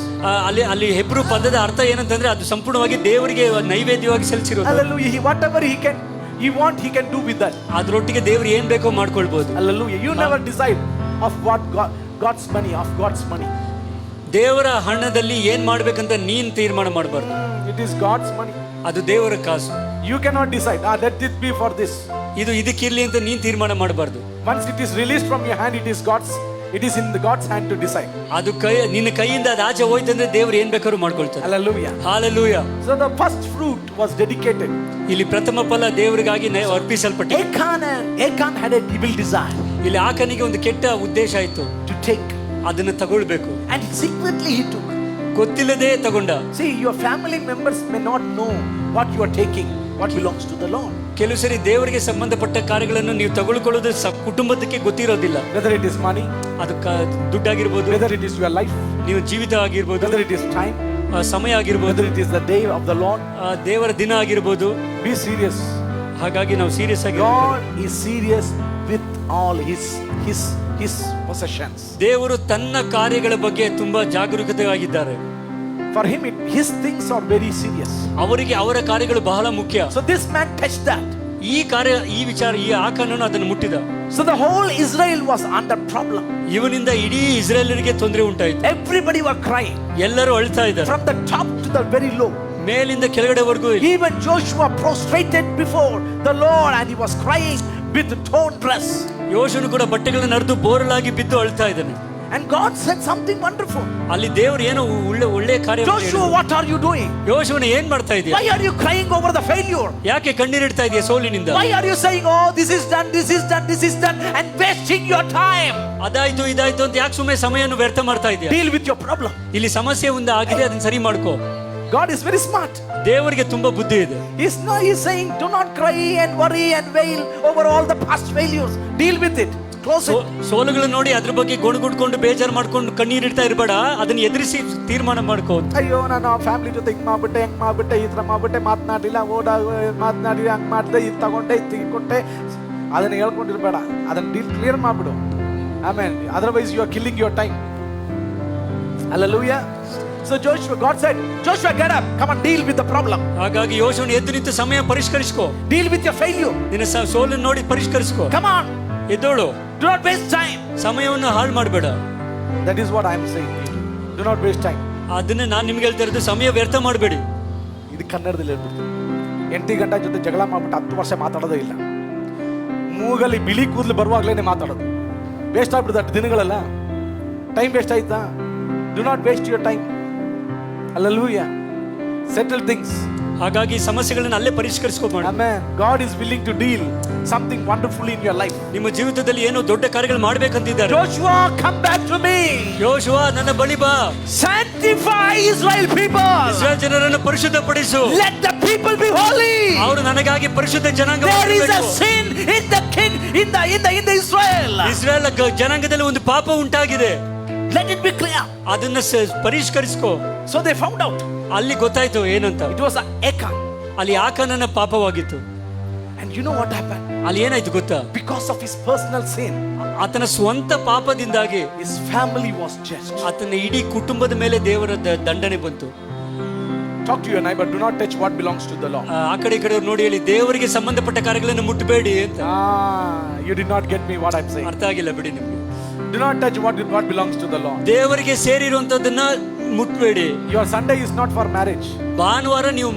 ಅಲ್ಲಿ ಹೆಬ್ರು ಪದದ ಅರ್ಥ ಏನಂತಂದ್ರೆ ಅದು ಸಂಪೂರ್ಣವಾಗಿ ದೇವರಿಗೆ ನೈವೇದ್ಯವಾಗಿ ಸಲ್ಲಿಸಿರೋದು. Hallelujah. Whatever he can do with that. ಅದರೊಟ್ಟಿಗೆ ದೇವರು ಏನ್ ಬೇಕೋ ಮಾಡ್ಕೊಳ್ಬಹುದು. Hallelujah. You never decide of what God's money. ದೇವರ ಹಣದಲ್ಲಿ ಏನ್ ಮಾಡ್ಬೇಕಂತ ನೀನ್ ತೀರ್ಮಾನ ಮಾಡಬಾರ್ದು. It is God's money. ಅದು ದೇವರ ಕಾಸು. You cannot decide. Let it be for this. ಇದು ಇದಕ್ಕಿರ್ಲಿ ಅಂತ ನೀನ್ ತೀರ್ಮಾನ ಮಾಡಬಾರ್ದು. Once it is released from your hand, it is in God's hand to decide. ಅದು ನಿನ್ನ ಕೈಯಿಂದ ಅದು ಆಚೆ ಹೋಯ್ತಂದ್ರೆ ದೇವರು ಏನ್ ಬೇಕಾದ್ರೂ ಮಾಡ್ಕೊಳ್ತಾರೆ. Hallelujah. Hallelujah. So the first fruit was dedicated. ಇಲ್ಲಿ ಪ್ರಥಮ ಫಲ ದೇವರಿಗಾಗಿ ಅರ್ಪಿಸಲ್ಪಟ್ಟಿದೆ. Achan had a evil desire. ಇಲ್ಲಿ ಆಕನಿಗೆ ಒಂದು ಕೆಟ್ಟ ಉದ್ದೇಶ ಆಯ್ತು. To take. ಅದನ್ನ ತಗೊಳ್ಬೇಕು. And secretly he took. ಗೊತ್ತಿಲ್ಲದೆ ತಗೊಂಡ. See, your family members may not know what you are taking, what belongs to the Lord. ಕೆಲವು ಸರಿ ದೇವರಿಗೆ ಸಂಬಂಧಪಟ್ಟ ಕಾರ್ಯಗಳನ್ನು ನೀವು ತಗೊಳ್ಕೊಳ್ಳೋದು ಕುಟುಂಬಕ್ಕೆ ಗೊತ್ತಿರೋದಿಲ್ಲ. Whether it is money, ಅದು ದುಡ್ಡಾಗಿರ್ಬೋದು, whether it is your life, ನೀವು ಜೀವಿತ ಆಗಿರ್ಬೋದು, whether it is time, ಸಮಯ ಆಗಿರ್ಬೋದು, whether it is the day of the Lord. ದೇವರ ದಿನ ಆಗಿರ್ಬೋದು. Be serious. ಹಾಗಾಗಿ ನಾವು ಸೀರಿಯಸ್ ಆಗಿ God is serious with all his possessions. ದೇವರು ತನ್ನ ಕಾರ್ಯಗಳ ಬಗ್ಗೆ ತುಂಬಾ ಜಾಗರೂಕತೆಯಾಗಿದ್ದಾರೆ. For him, his things are very serious. ಅವರಿಗೆ ಅವರ ಕಾರ್ಯಗಳು ಬಹಳ ಮುಖ್ಯ. So this man touched that. ಈ ವಿಚಾರ ಈ ಆಕನನ್ನು ಅದನ್ನು ಮುಟ್ಟಿದ. So the whole Israel was under problem. ಇವನಿಂದ ಇಡೀ ಇಸ್ರೇಲರಿಗೆ ತೊಂದರೆ ಉಂಟಾಯಿತು. Everybody were crying. ಎಲ್ಲರೂ ಅಳ್ತಾ ಇದ್ದಾರೆ. From the top to the very low. ಮೇಲಿಂದ ಕೆಳಗಡೆವರೆಗೂ. Even Joshua prostrated before the Lord and he was crying with torn dress. ಯೋಶುವನು ಕೂಡ ಬಟ್ಟೆಗಳನ್ನು ಹರಿದು ಬೋರಲಾಗಿ ಬಿದ್ದು ಅಳ್ತಾ ಇದ್ದಾನೆ. And God said something wonderful. ಅಲ್ಲಿ ದೇವರು ಏನೋ ಒಳ್ಳೆ ಕಾರ್ಯ. Joshua, what are you doing? ಯೋಶುವನು ಏನ್ ಮಾಡ್ತಾ ಇದೀಯ? Why are you crying over the failure? ಯಾಕೆ ಕಣ್ಣೀರಿಡ್ತಾ ಇದೀಯ ಸೋಲಿನಿಂದ? Why are you saying, oh, this is done and wasting your time? ಅದಾಯ್ತು ಇದಾಯ್ತು ಅಂತ ಯಾಕೆ ಸುಮ್ಮನೆ ಸಮಯವನ್ನು ವ್ಯರ್ಥ ಮಾಡ್ತಾ ಇದೀಯ? Deal with your problem. ಇಲ್ಲಿ ಸಮಸ್ಯೆ ಒಂದು ಆಗಿದೆ, ಅದನ್ನ ಸರಿ ಮಾಡ್ಕೋ. God is very smart. ದೇವರಿಗೆ ತುಂಬಾ ಬುದ್ಧಿ ಇದೆ. He's saying, do not cry and worry and wail over all the past failures. Deal with it. Close it. ಸೋಲುಗಳು ನೋಡಿ ಅದ್ರ ಬಗ್ಗೆ ಗೊಣಗುಡ್ಕೊಂಡು ಬೇಜಾರು ಮಾಡ್ಕೊಂಡು ಕಣ್ಣೀರಿಡ್ತಾ ಇರಬೇಡ, ಅದನ್ನ ಎದುರಿಸಿ ತೀರ್ಮಾನ ಮಾಡ್ಕೋ. ಅಯ್ಯೋ ನಾನು ಫ್ಯಾಮಿಲಿ ಜೊತೆ ಹಿಂಗ್ ಮಾಡ್ಬಿಟ್ಟೆ ಹೆಂಗ್ ಮಾಡ್ಬಿಟ್ಟೆ ಈ ತರ ಮಾಡ್ಬಿಟ್ಟೆ ಮಾತನಾಡಿಲ್ಲ ಮಾತನಾಡಿ ಹಂಗ್ ಮಾಡಿದೆ ಇದು ತಗೊಂಡೆ ಇದು ತೆಗಿಕೊಟ್ಟೆ ಅದನ್ನ ಹೇಳ್ಕೊಂಡಿರ್ಬೇಡ. ಅದನ್ನ ಕ್ಲಿಯರ್ ಮಾಡ್ಬಿಡು. ಆಮೇಲೆ otherwise you are killing your time. Hallelujah. So God said, Joshua, get up, come on, deal with the problem. ಹಾಗಾಗಿ ಯೋಶುವನು ಎದ್ದು ನಿಂತು ಸಮಯ ಪರಿಷ್ಕರಿಸ್ಕೋ. Deal with your failure. ನಿನ್ನ ಸೋಲನ್ನು ನೋಡಿ ಪರಿಷ್ಕರಿಸ್ಕೋ. Come on, ಎದ್ದೋಳು. do not waste time. ಸಮಯವನ್ನು ಹಾಳು ಮಾಡಬೇಡ. That is what I am saying. Do not waste time. ಅದನ್ನ ನಾನು ನಿಮ್ಗೆ ಹೇಳ್ತಾ ಇರೋದು, ಸಮಯ ವ್ಯರ್ಥ ಮಾಡಬೇಡಿ. ಇದು ಕನ್ನಡದಲ್ಲಿ ಹೇಳ್ಬಿಡ್ತೀನಿ. 8 ಗಂಟೆ ಜೊತೆ ಜಗಳ ಮಾಡ್ಬಿಟ್ಟು 10 ವರ್ಷ ಮಾತಾಡೋದೇ ಇಲ್ಲ. ಮೂಗಲ್ಲಿ ಬಿಳಿ ಕೂದಲು ಬರುವಾಗ್ಲೇನೆ ಮಾತಾಡೋದು. ವೇಸ್ಟ್ ಆಗ್ಬಿಡುತ್ತೆ ದಿನಗಳೆಲ್ಲ. ಟೈಮ್ ವೇಸ್ಟ್ ಆಯ್ತಾ? Do not waste your time. Hallelujah. Settle things. ಹಾಗಾಗಿ ಸಮಸ್ಯೆಗಳನ್ನು ಅಲ್ಲೇ ಪರಿಷ್ಕರಿಸ್ಕೋಬೇಡ. Amen. God is willing to deal something wonderful in your life. ನಿಮ್ಮ ಜೀವಿತದಲ್ಲಿ ಏನೋ ದೊಡ್ಡ ಕಾರ್ಯಗಳು ಮಾಡಬೇಕಂತಿದ್ದಾರೆ. Joshua, come back to me. ಯೋಶುವ ನನ್ನ ಬಳಿ ಬಾ. Sanctify Israel people. ಇಸ್ರಾಯೇಲ್ ಜನರನ್ನು ಪರಿಶುದ್ಧಪಡಿಸು. Let the people be holy. ಅವರು ನನಗಾಗಿ ಪರಿಶುದ್ಧ ಜನಾಂಗ. There is a sin in the king in the Israel. Israel ಜನಾಂಗದಲ್ಲಿ ಒಂದು ಪಾಪ ಉಂಟಾಗಿದೆ. Let it be clear. ಅದನ್ನ ಪರಿಷ್ಕರಿಸ್ಕೋ. So they found out. ಅಲ್ಲಿ ಗೊತ್ತಾಯ್ತು ಏನಂತ. It was Achan. ಅಲ್ಲಿ ಆಕನನ ಪಾಪವಾಗಿತ್ತು. And you know what happened? ಅಲ್ಲಿ ಏನಾಯ್ತು ಗೊತ್ತಾ? Because of his personal sin, ಆತನ ಸ್ವಂತ ಪಾಪದಿಂದಾಗಿ his family was judged. ಆತನ ಇಡೀ ಕುಟುಂಬದ ಮೇಲೆ ದೇವರ ದಂಡನೆ ಬಂತು. Talk to your neighbor. Do not touch what belongs to the Lord. ಆ ಕಡೆ ಈ ಕಡೆ ನೋಡಿ ಹೇಳಿ, ದೇವರಿಗೆ ಸಂಬಂಧಪಟ್ಟ ಕಾರ್ಯಗಳನ್ನು ಮುಟ್ಟಬೇಡಿ ಅಂತ. You did not get me what I'm saying. ಅರ್ಥ ಆಗಿಲ್ಲ ಬಿಡಿ ನಿಮ್ಗೆ. Do not touch what belongs to the Lord. ದೇವರಿಗೆ ಸೇರಿರುವಂತದನ್ನ ಮುಟ್ಬೇಡಿ. Your Sunday is not for marriage. ಭಾನುವಾರ ನೀವು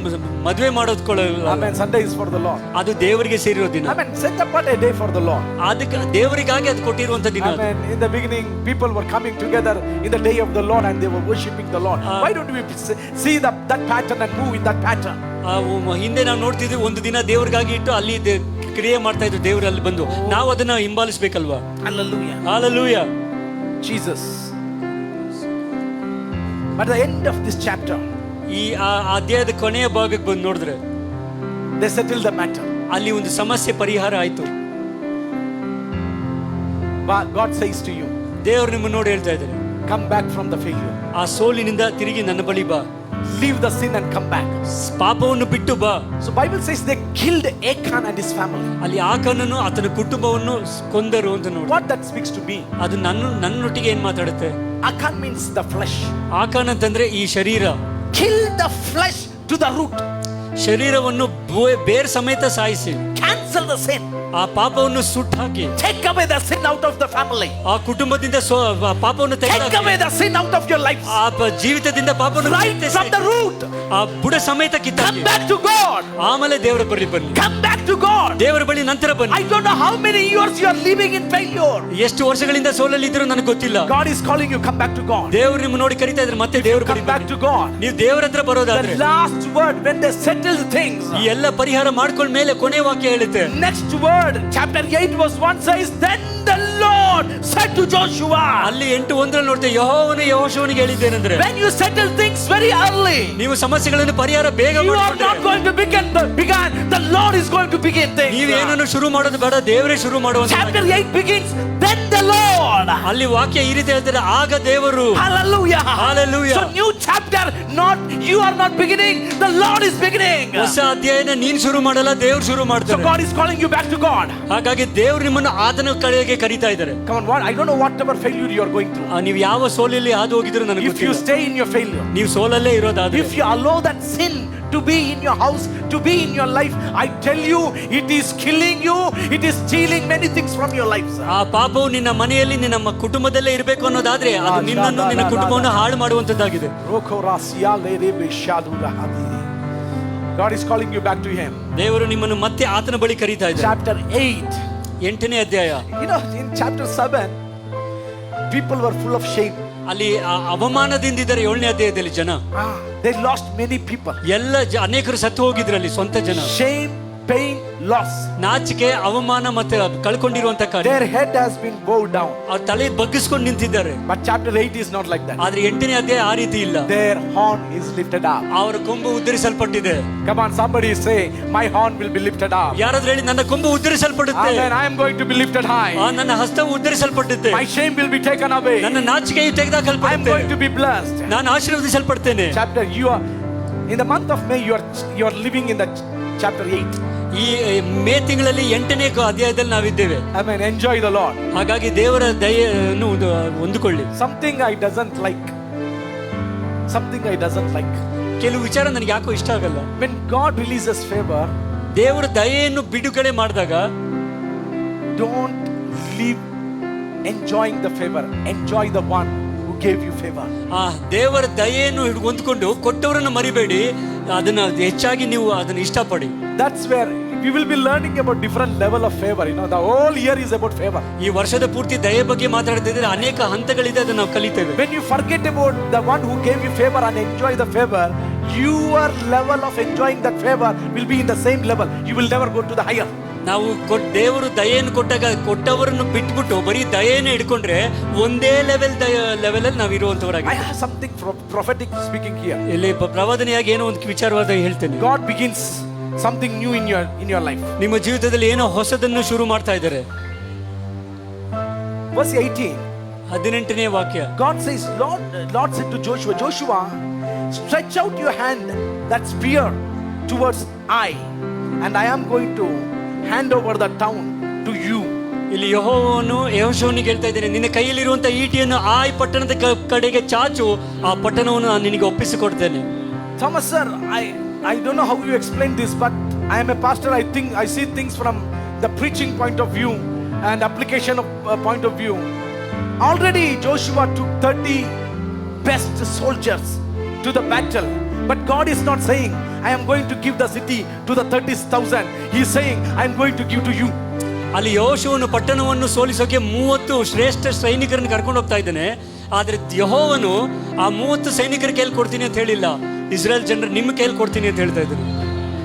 ಮದುವೆ ಮಾಡೋದ್ಕೊಳ್ಳಲ್ಲ. Amen. Sunday is for the Lord. ಅದು ದೇವರಿಗೆ ಸೇರಿರೋ ದಿನ. Amen. Set apart a day for the Lord. ಅದಕ್ಕೆ ದೇವರಿಗಾಗಿ ಅದು ಕೊಟ್ಟಿರುವಂತ ದಿನ. Amen. In the beginning, people were coming together in the day of the Lord and they were worshiping the Lord. Why don't we see that pattern and move in that pattern? ಹಿಂದೆ ನಾವು ನೋಡ್ತಿದ್ವಿ, ಒಂದು ದಿನ ದೇವ್ರಿಗಾಗಿ ಇಟ್ಟು ಅಲ್ಲಿ ಕ್ರಿಯೆ ಮಾಡ್ತಾ ಇದ್ರು, ದೇವ್ರು ಅಲ್ಲಿ ಬಂದು. ನಾವು ಅದನ್ನ ಹಿಂಬಾಲಿಸ್ಬೇಕಲ್ವಾ? Hallelujah. Hallelujah. Jesus. But at the end of this chapter, ಈ ಅಧ್ಯಾಯದ ಕೊನೆಯ ಭಾಗಕ್ಕೆ ಬಂದು ನೋಡಿದ್ರೆ they settled the matter. ಅಲ್ಲಿ ಒಂದು ಸಮಸ್ಯೆ ಪರಿಹಾರ ಆಯ್ತು. God says to you, ದೇವರು ನಿಮ್ಮನ್ನು ನೋಡಿ ಹೇಳ್ತಾ ಇದ್ದಾರೆ, come back from the failure. ಆ ಸೋಲಿನಿಂದ ತಿರುಗಿ ನನ್ನ ಬಳಿ ಬಾ. Leave the sin and come back. ಪಾಪವನ್ನು ಬಿಟ್ಟು ಬಾ. So Bible says they killed Achan and his family. ಅಲ್ಲಿ ಆಕಾನನ್ನು ಆತನ ಕುಟುಂಬವನ್ನು ಕೊಂದರು ಅಂತ ನೋಡಿ. What that speaks to me? ಅದು ನನ್ನೊಟ್ಟಿಗೆ ಏನ್ ಮಾತಾಡುತ್ತೆ? Achan means the flesh. ಆಕಾನ್ ಅಂತಂದ್ರೆ ಈ ಶರೀರ. Kill the flesh to the root. ಶರೀರವನ್ನು ಬೇರ್ ಸಮೇತ ಸಾಯಿಸಿ, cancel the sin. ಆ ಪಾಪವನ್ನು ಸುಟ್ಟು ಹಾಕಿ, take away the sin out of the family. ಆ ಕುಟುಂಬದಿಂದ ಪಾಪವನ್ನು take away the sin out of your life. ಆ ಜೀವಿತದಿಂದ ಪಾಪವನ್ನು right from the root. ಆ ಬುಡ ಸಮೇತ ಕಿತ್ತಾಕಿ. come back to God. ಆಮೇಲೆ ದೇವರ ಬಳಿ ಬನ್ನಿ. come back to God. ದೇವರ ಬಳಿ ನಂತರ ಬನ್ನಿ. I don't know how many years you are living in failure. ಎಷ್ಟು ವರ್ಷಗಳಿಂದ ಸೋಲಲ್ಲಿ ಇದ್ರೂ ನನಗೆ ಗೊತ್ತಿಲ್ಲ. God is calling you, come back to God. ದೇವರು ನಿಮ್ಮ ನೋಡಿ ಕರೀತಾ ಇದ್ದಾರೆ, ಮತ್ತೆ ದೇವರ ಬಳಿ come back to God. ನೀವು ದೇವರ ಹತ್ರ ಬರೋದಾದ್ರೆ, the last word when they settle things, ಈ ಎಲ್ಲ ಪರಿಹಾರ ಮಾಡ್ಕೊಂಡ ಮೇಲೆ ಕೊನೆ ವಾಕ್ಯ ಹೇಳುತ್ತೆ. next word chapter 8 verse 1 says, then the Lord said to Joshua. ಅಲ್ಲಿ 8:1 ನೋಡ್ತೇವೆ, ಯೆಹೋವನು ಯೆಹೋಶುವನಿಗೆ ಹೇಳಿದ್ದೇನೆಂದ್ರೆ, when you settle things very early, ನೀವು ಸಮಸ್ಯೆಗಳನ್ನು ಪರಿಹಾರ ಬೇಗ you are not going to begin the Lord is going to begin things. ನೀವು ಏನನ್ನು ಶುರು ಮಾಡೋದು ಬೇಡ, ದೇವರೇ ಶುರು ಮಾಡುವಂತ. chapter 8 begins, then the Lord. ಅಲ್ಲಿ ವಾಕ್ಯ ಈ ರೀತಿ ಹೇಳ್ತಾರೆ, ಆಗ ದೇವರು. hallelujah. hallelujah. so new chapter, not you are not beginning, the Lord is beginning. ಹೊಸ ಅಧ್ಯಾಯನ ನೀನು ಶುರು ಮಾಡಲ್ಲ, ದೇವರು ಶುರು ಮಾಡ್ತಾರೆ. so God is calling you back to God. ಹಾಗಾಗಿ ದೇವರು ನಿಮ್ಮನ್ನು ಆತನ ಕಡೆಗೆ ಕರೀತಾ ಇದ್ದಾರೆ. come on, I don't know whatever failure you are going through. ನೀವು ಯಾವ ಸೋಲಲ್ಲಿ ಹಾದು ಹೋಗಿದ್ರು ನನಗೆ ಗೊತ್ತಿಲ್ಲ. if you stay in your failure, ನೀವು ಸೋಲಲ್ಲೇ ಇರೋದಾದ್ರೆ, if you allow that sin to be in your house, to be in your life, I tell you, it is killing you, it is stealing many things from your life. ಆ ಪಾಪವು ನಿನ್ನ ಮನೆಯಲ್ಲಿ ನಿನ್ನ ಕುಟುಂಬದಲ್ಲೇ ಇರಬೇಕು ಅನ್ನೋದಾದ್ರೆ, ಅದು ನಿನ್ನನ್ನು ನಿನ್ನ ಕುಟುಂಬವನ್ನು ಹಾಳು ಮಾಡುವಂತದ್ದಾಗಿದೆ. God is calling you back to him. ದೇವರು ನಿಮ್ಮನ್ನು ಮತ್ತೆ ಆತನ ಬಳಿ ಕರೀತಾ ಇದ್ದಾರೆ. chapter 8, 8ನೇ ಅಧ್ಯಾಯ. you know, in chapter 7 people were full of shame. ಅಲ್ಲಿ ಅವಮಾನದಿಂದಿದ್ದಾರೆ. 7ನೇ ಅಧ್ಯಾಯದಲ್ಲಿ ಜನ they lost many people. ಎಲ್ಲ ಅನೇಕರು ಸತ್ತು ಹೋಗಿದ್ರಲ್ಲಿ, ಸ್ವಂತ ಜನ. shame, pain, loss. ನಾಚಿಕೆ, ಅವಮಾನ ಮತ್ತೆ ಕಳ್ಕೊಂಡಿರುವಂತ ಕಾರ್ಯ. their head has been bowed down. ಅವ್ರ ತಲೆ ಬಗ್ಗಿಸ್ಕೊಂಡು ನಿಂತಿದ್ದಾರೆ. but chapter 8 is not like that. ಆದ್ರೆ 8ನೇ ಅಧ್ಯಾಯ ಆ ರೀತಿ ಇಲ್ಲ. their horn is lifted up. ಅವರ ಕೊಂಬು ಉದ್ದರಿಸಲ್ಪಟ್ಟಿದೆ. come on, somebody say, my horn will be lifted up. ಯಾರಾದ್ರೂ ಹೇಳಿ, ನನ್ನ ಕೊಂಬು ಉದ್ದರಿಸಲ್ಪಡುತ್ತೆ. amen. I am going to be lifted high. ನನ್ನ ಹಸ್ತವು ಉದ್ದರಿಸಲ್ಪಟ್ಟಿದೆ. my shame will be taken away. ನನ್ನ ನಾಚಿಕೆಯು I am ತೆಗೆದುಹಾಕಲ್ಪಡುತ್ತೆ. going to be blessed. ನಾನು ಆಶೀರ್ವದಿಸಲ್ಪಡ್ತೇನೆ. chapter you are in the month of May, you are living in the chapter 8. ಈ ಮೇ ತಿಂಗಳಲ್ಲಿ 8ನೇ ಅಧ್ಯಾಯದಲ್ಲಿ ನಾವಿದ್ದೇವೆ. amen. enjoy the Lord. ಹಾಗಾಗಿ ದೇವರ ದಯೆಯನ್ನು ಹೊಂದಿಕೊಳ್ಳಿ. something I doesn't like. ಕೆಲವು ವಿಚಾರ ನನಗೆ ಯಾಕೋ ಇಷ್ಟ ಆಗಲ್ಲ. when God releases favor, ದೇವರ ದಯೆಯನ್ನು ಬಿಡುಗಡೆ ಮಾಡಿದಾಗ, don't leave enjoying the favor, enjoy the one who gave you favor. ದೇವರ ದಯೆಯನ್ನು ಹೊಂದಿಕೊಂಡು ಕೊಟ್ಟವರನ್ನು ಮರಿಬೇಡಿ, ಅದನ್ನ ಹೆಚ್ಚಾಗಿ ನೀವು ಅದನ್ನ ಇಷ್ಟಪಡಿ. that's where we will be learning about different level of favor. you know, the whole year is about favor. ಈ ವರ್ಷದ ಪೂರ್ತಿ ದಯೆ ಬಗ್ಗೆ ಮಾತಾಡ್ತಿದ್ರೆ ಅನೇಕ ಹಂತಗಳಿದೆ, ಅದನ್ನ ನಾವು ಕಲಿತೇವೆ. when you forget about the one who gave you favor and enjoy the favor, your level of enjoying that favor will be in the same level. you will never go to the higher. ನಾವು ದೇವರು ದಯೆಯನ್ನು ಕೊಟ್ಟಾಗ ಕೊಟ್ಟವರನ್ನು ಬಿಟ್ಬಿಟ್ಟು ಬರೀ ದಯೆಯನ್ನು ಹಿಡ್ಕೊಂಡ್ರೆ ಒಂದೇ level ಅಲ್ಲಿ ನಾವು ಇರುವಂತವರಾಗಿ. I have something prophetic speaking here. ಇಲ್ಲಿ ಪ್ರವಾದನೆಯಾಗಿ ಏನೋ ಒಂದು ವಿಚಾರವಾದ ಹೇಳ್ತೇನೆ. God begins something new in your life. ನಿಮ್ಮ ಜೀವಿತದಲ್ಲಿ ಏನೋ ಹೊಸದನ್ನು ಶುರು ಮಾಡ್ತಾ ಇದ್ದಾರೆ. verse 18, 18ನೇ ವಾಕ್ಯ. God says, Lord said to Joshua, stretch out your hand, that spear, towards I, and I am going to hand over the town to you. ಇಲ್ಲಿ ಯೆಹೋವನು ಯೆಹೋಶುವನಿಗೆ ಹೇಳ್ತಾ ಇದ್ದಾನೆ, ನಿನ್ನ ಕೈಯಲ್ಲಿರುವಂತ ಈಟಿಯನ್ನು ಆಯ್ ಪಟ್ಟಣದ ಕಡೆಗೆ ಚಾಚು, ಆ ಪಟ್ಟಣವನ್ನು ನಾನು ನಿನಗೆ ಒಪ್ಪಿಸಿಕೊಡ್ತೇನೆ. Thomas sir, I don't know how you explain this, but I am a pastor. I think I see things from the preaching point of view and application of point of view. Already Joshua took 30 best soldiers to the battle, but God is not saying I am going to give the city to the 30,000. He is saying I am going to give to you. ಅಲ್ಲಿ ಯೆಹೋಶುವನು ಪಟ್ಟಣವನ್ನು ಸೋಲಿಸೋಕೆ 30 ಶ್ರೇಷ್ಠ ಸೈನಿಕರನ್ನು ಕರ್ಕೊಂಡು ಹೋಗ್ತಾ ಇದ್ದಾನೆ. ಆದ್ರೆ ಯೆಹೋವನು ಆ 30 ಸೈನಿಕರ ಕೈಯಲ್ಲಿ ಕೊಡ್ತೀನಿ ಅಂತ ಹೇಳಿಲ್ಲ, ಇಸ್ರೇಲ್ ಜನರು ನಿಮ್ಮ ಕೈಯಲ್ಲಿ ಕೊಡ್ತೀನಿ ಅಂತ ಹೇಳ್ತಾ ಇದ್ರು.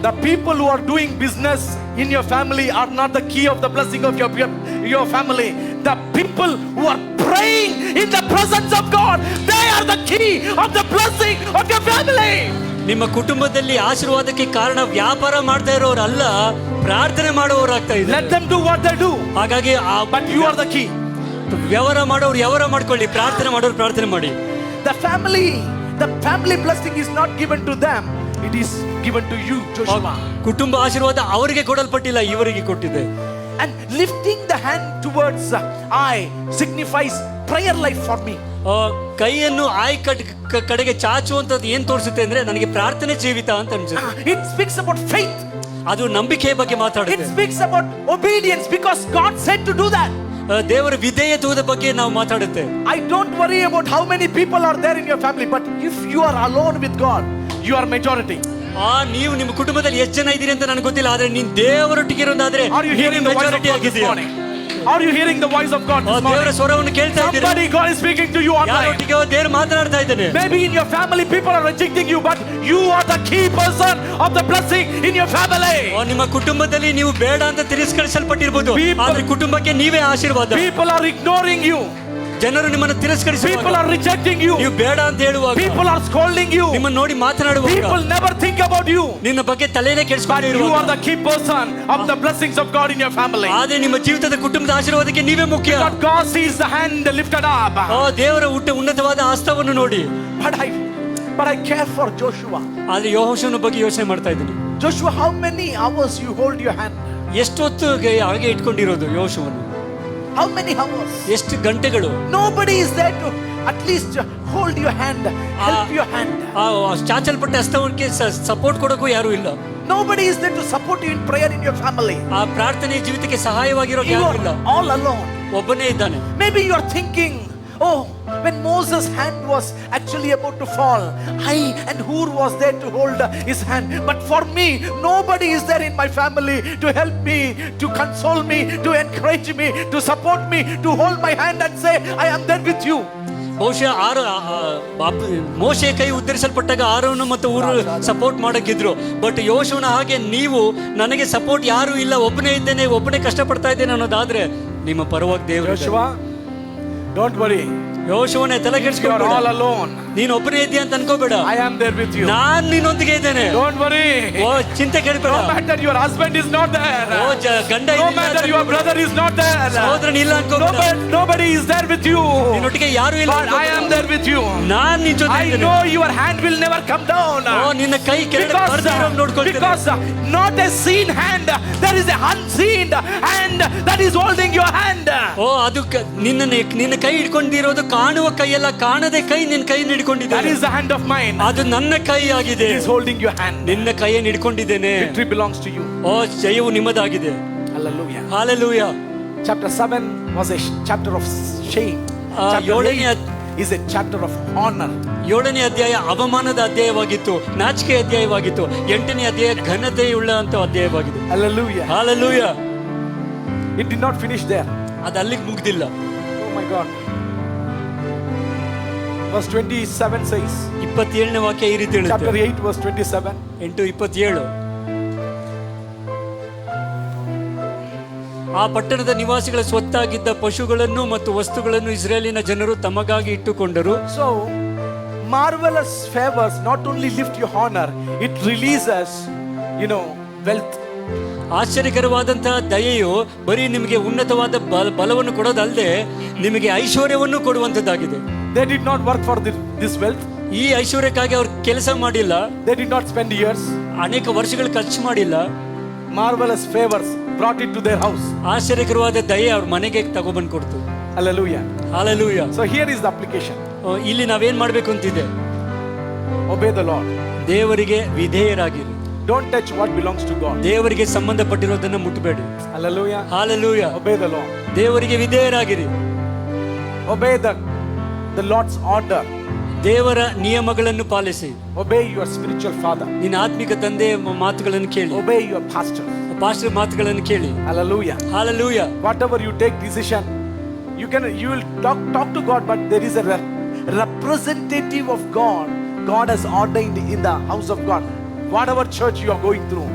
The people who are doing business in your family are not the key of the blessing of your family. The people who are praying in the presence of God, they are the key of the blessing of your family. ನಿಮ್ಮ ಕುಟುಂಬದಲ್ಲಿ ಆಶೀರ್ವಾದಕ್ಕೆ ಕಾರಣ ವ್ಯಾಪಾರ ಮಾಡ್ತಾ ಇರೋರು ಅಲ್ಲ, ಪ್ರಾರ್ಥನೆ ಮಾಡೋರಾಗ್ತಾ Let ಇದ್ದಾರೆ. them do what they do, ಹಾಗಾಗಿ but you are the key. ವ್ಯವಹಾರ ಮಾಡೋರು ವ್ಯವಹಾರ ಮಾಡ್ಕೊಳ್ಳಿ, ಪ್ರಾರ್ಥನೆ ಮಾಡೋರು ಪ್ರಾರ್ಥನೆ ಮಾಡಿ. The family blessing is not given to them, it is given to you, Joshua. ಕುಟುಂಬ ಆಶೀರ್ವಾದ ಅವರಿಗೆ ಕೊಡಲ್ಪಟ್ಟಿಲ್ಲ, ಇವರಿಗೆ ಕೊಟ್ಟಿದೆ. And lifting the hand towards I signifies prayer life for me. ಕೈಯನ್ನು ಕಡೆಗೆ ಚಾಚುವಂತದ್ದು ಏನ್ ತೋರಿಸುತ್ತೆ ಅಂದ್ರೆ ನನಗೆ ಪ್ರಾರ್ಥನೆ ಜೀವಿತ ಅಂತ ಅನ್ಸುತ್ತೆ. It speaks about faith. ಅದು ನಂಬಿಕೆಯ ಬಗ್ಗೆ It ಮಾತಾಡುತ್ತೆ. speaks about obedience because God said to do that. ದೇವರ ವಿಧೇಯತ್ವದ ಬಗ್ಗೆ ನಾವು ಮಾತಾಡುತ್ತೆ. I don't worry about how many people are there in your family, but if you are alone with God, you are majority. ನೀವು ನಿಮ್ಮ ಕುಟುಂಬದಲ್ಲಿ ಎಷ್ಟು ಜನ ಇದ್ದೀರಿ ಅಂತ ನನಗೆ ಗೊತ್ತಿಲ್ಲ, ಆದ್ರೆ ನೀನು ದೇವರೊಟ್ಟಿಗೆ ಇರೋದಾದ್ರೆ Are you hearing the voice of majority God this ಆಗಿದ್ದೀಯ. morning? Are you hearing the voice of God this ದೇವರ morning? ಸ್ವರವನ್ನು ಕೇಳ್ತಾ ಇದ್ದೀರಾ? Somebody, God is speaking to you online. ಯಾರೊಟ್ಟಿಗೆ ದೇವರು ಮಾತನಾಡ್ತಾ ಇದ್ದಾನೆ. Maybe in your family people are rejecting you, but you are the key person of the blessing in your family. ನಿಮ್ಮ ಕುಟುಂಬದಲ್ಲಿ ನೀವು ಬೇಡ ಅಂತ ತಿರಸ್ಕರಿಸಲ್ಪಟ್ಟಿರ್ಬೋದು, ಆದ್ರೆ ಕುಟುಂಬಕ್ಕೆ ನೀವೇ ಆಶೀರ್ವಾದ. People are ignoring you. ಜನರು ನಿಮ್ಮನ್ನು People ತಿರಸ್ಕರಿಸುವಾಗ, are rejecting you. ನೀವು ಬೇಡ ಅಂತ ಹೇಳುವಾಗ, People are scolding you. ನಿಮ್ಮನ್ನು ನೋಡಿ ಮಾತನಾಡುವಾಗ, People never think about you. ನಿನ್ನ ಬಗ್ಗೆ ತಲೆನೇ But ಕೆಡಿಸ್ಕೊಂಡಿರುವಾಗ, you are the key person of the blessings of God in your family. ಆದ್ರೆ ನಿಮ್ಮ ಜೀವಿತದ ಕುಟುಂಬದ ಆಶೀರ್ವಾದಕ್ಕೆ ನೀವೇ ಮುಖ್ಯ. But God sees the hand lifted up. ದೇವರ ಉನ್ನತವಾದ ಹಸ್ತವನ್ನು ನೋಡಿ. But I care for Joshua. ಆದ್ರೆ ಯೆಹೋಶುವನ ಬಗ್ಗೆ ಯೋಚನೆ ಮಾಡ್ತಾ ಇದ್ದೀನಿ. Joshua, how many hours you hold your hand? ಎಷ್ಟೊತ್ತು ಹಾಗೆ ಇಟ್ಕೊಂಡಿರೋದು ಯೆಹೋಶುವನು? How many hours? ಎಷ್ಟು ಗಂಟೆಗಳು? Nobody is there to at least hold your hand, help your hand. ಚಾಚಲ್ಪಟ್ಟ ಹಸ್ತವಕ್ಕೆ ಸಪೋರ್ಟ್ ಕೊಡೋಕ್ಕೂ ಯಾರು ಇಲ್ಲ. Nobody is there to support you in prayer in your family. ಆ ಪ್ರಾರ್ಥನೆ ಜೀವಿತಕ್ಕೆ ಸಹಾಯವಾಗಿರೋ You ಯಾರು ಇಲ್ಲ. are all alone. ಒಬ್ಬನೇ ಇದ್ದಾನೆ. Maybe you are thinking, oh, when Moses' hand was actually about to fall, I and Hur was there to hold his hand. But for me, nobody is there in my family to help me, to console me, to encourage me, to support me, to hold my hand and say, I am there with you. ಬಹುಶಃ ಮೋಶೆ ಕೈ ಉತ್ತರಿಸಲ್ಪಟ್ಟಾಗ ಆರೋನು ಮತ್ತು ಊರು support ಮಾಡಕ್ಕಿದ್ರು. But ಯೆಹೋಶುವನ ಹಾಗೆ ನೀವು ನನಗೆ support ಯಾರು ಇಲ್ಲ, ಒಬ್ಬನೇ ಇದ್ದೇನೆ, ಒಬ್ಬನೇ ಕಷ್ಟಪಡ್ತಾ ಇದ್ದೇನೆ ಅನ್ನೋದಾದ್ರೆ ನಿಮ್ಮ ಪರವಾಗಿ ದೇವರು. Joshua, don't worry. ಯೆಹೋಶುವನೇ ತಲೆ You are ಕೆಡಿಸ್ಕೊಬೇಡ, all alone. ನೀನು ಒಬ್ಬನೇ ಇದೆಯಾ ಅಂತ ಅನ್ಕೋಬೇಡ. I am there with you. ನಾನ್ ನಿನ್ನೊಂದಿಗೆ ಇದ್ದೇನೆ. Don't worry. ಚಿಂತೆ ಕೆಡಬೇಡ. No matter your husband is not there. ಗಂಡ No matter your brother is not there. ಸಹೋದರನ್ ಇಲ್ಲ ಅನ್ಕೋಬೇಡ. Nobody is there with you. ನಿನ್ನೊಟ್ಟಿಗೆ ಯಾರು ಇಲ್ಲ But I am there with you. ನಾನ್ ನಿನ್ ಜೊತೆ I ಇದ್ದೇನೆ. know your hand will never come down. ನಿನ್ನ ಕೈ ಕೆಳಗೆ ಬರ್ದಿರೋ ನೋಡ್ಕೊಳ್ತೀನಿ. Because not a seen hand, there is a unseen hand that is holding your hand. ಅದು ನಿನ್ನ ಕೈ ಹಿಡ್ಕೊಂಡಿರೋದು ಕಾಣುವ ಕೈಯಲ್ಲ, ಕಾಣದೆ ಕೈ ನಿನ್ನ ಕೈ That ಹಿಡ್ಕೊಂಡಿದ್ದೇನೆ. is the hand of mine. ಅದು ನನ್ನ ಕೈ ಆಗಿದೆ. He is holding your hand. ನಿನ್ನ ಕೈಯನ್ನು ಹಿಡ್ಕೊಂಡಿದ್ದೇನೆ. Victory belongs to you. ಜಯವು ನಿಮ್ಮದಾಗಿದೆ. Hallelujah. Hallelujah. Chapter 7 was a chapter of shame. Chapter 8 is a chapter of honor. 7ನೇ ಅಧ್ಯಾಯ ಅವಮಾನದ ಅಧ್ಯಾಯವಾಗಿತ್ತು, ನಾಚಿಕೆ ಅಧ್ಯಾಯವಾಗಿತ್ತು. 8ನೇ ಅಧ್ಯಾಯ ಘನತೆಯುಳ್ಳ ಅಂತ ಅಧ್ಯಾಯವಾಗಿದೆ. Hallelujah. Hallelujah. It did not finish there. ಅದು ಅಲ್ಲಿಗೆ ಮುಗ್ದಿಲ್ಲ. Oh my God. Verse 27 says, 27ನೇ ವಾಕ್ಯ ಈ ರೀತಿ chapter ಹೇಳುತ್ತೆ. 8 verse 27. 8:27. ಆ ಪಟ್ಟಣದ ನಿವಾಸಿಗಳ ಸ್ವತ್ತಾಗಿದ್ದ ಪಶುಗಳನ್ನು ಮತ್ತು ವಸ್ತುಗಳನ್ನು ಇಸ್ರೇಲಿನ ಜನರು ತಮಗಾಗಿ ಇಟ್ಟುಕೊಂಡರು. So marvelous favors not only lift your honor, it releases, wealth. ಆಶ್ಚರ್ಯಕರವಾದಂತಹ ದಯೆಯು ಬರೀ ನಿಮಗೆ ಉನ್ನತವಾದ ಬಲವನ್ನು ಕೊಡೋದಲ್ಲದೆ ನಿಮಗೆ ಐಶ್ವರ್ಯವನ್ನು ಕೊಡುವಂತದ್ದಾಗಿದೆ. They did not work for this wealth. ಈ ಐಶ್ವರ್ಯಕ್ಕಾಗಿ ಅವ್ರು ಕೆಲಸ ಮಾಡಿಲ್ಲ. They did not spend years. ಅನೇಕ ವರ್ಷಗಳು ಖರ್ಚು ಮಾಡಿಲ್ಲ. Marvelous favors brought it to their house. ಆಶ್ಚರ್ಯಕರವಾದ ದಯೆ ಅವ್ರ ಮನೆಗೆ ತಗೊಬಂದು ಕೊಡ್ತು. Hallelujah. Hallelujah. So here is the application. ಇಲ್ಲಿ ನಾವೇನ್ ಮಾಡ್ಬೇಕು ಅಂತಿದೆ? Obey the Lord. ದೇವರಿಗೆ ವಿಧೇಯರಾಗಿರಿ. Don't touch what belongs to God. ದೇವರಿಗೆ ಸಂಬಂಧಪಟ್ಟಿರೋದನ್ನ ಮುಟ್ಟಬೇಡಿ. Hallelujah. Hallelujah. Obey the Lord. ದೇವರಿಗೆ ವಿಧೇಯರಾಗಿರಿ. Obey the Lord's order. ದೇವರ ನಿಯಮಗಳನ್ನು policy. Obey your spiritual father. ನಿನ್ನ ಆತ್ಮಿಕ ತಂದೆಯ ಮಾತುಗಳನ್ನು ಕೇಳಿ. Obey your pastor. ಪಾಸ್ಟರ್ ಮಾತುಗಳನ್ನು ಕೇಳಿ. Hallelujah. Hallelujah. Whatever you take decision, you will talk to God, but there is a representative of God. God has ordained in the house of God. whatever church you are going through,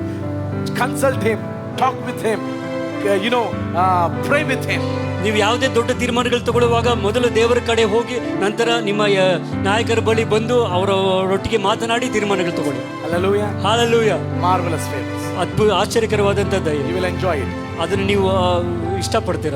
consult him, talk with him, pray with him. ನೀವು ಯಾವುದೇ ದೊಡ್ಡ ತೀರ್ಮಾನಗಳು ತಗೊಳ್ಳುವಾಗ ಮೊದಲು ದೇವರ ಕಡೆ ಹೋಗಿ ನಂತರ ನಿಮ್ಮ ನಾಯಕರ ಬಳಿ ಬಂದು ಅವರೊಟ್ಟಿಗೆ ಮಾತನಾಡಿ ತೀರ್ಮಾನಗಳು ತಗೊಳ್ಳಿ. Hallelujah. Hallelujah. Marvelous favors. ಆಶ್ಚರ್ಯಕರವಾದಂಥ ದಯೆ. You will enjoy it. ಅದನ್ನು ನೀವು ಇಷ್ಟಪಡ್ತೀರ.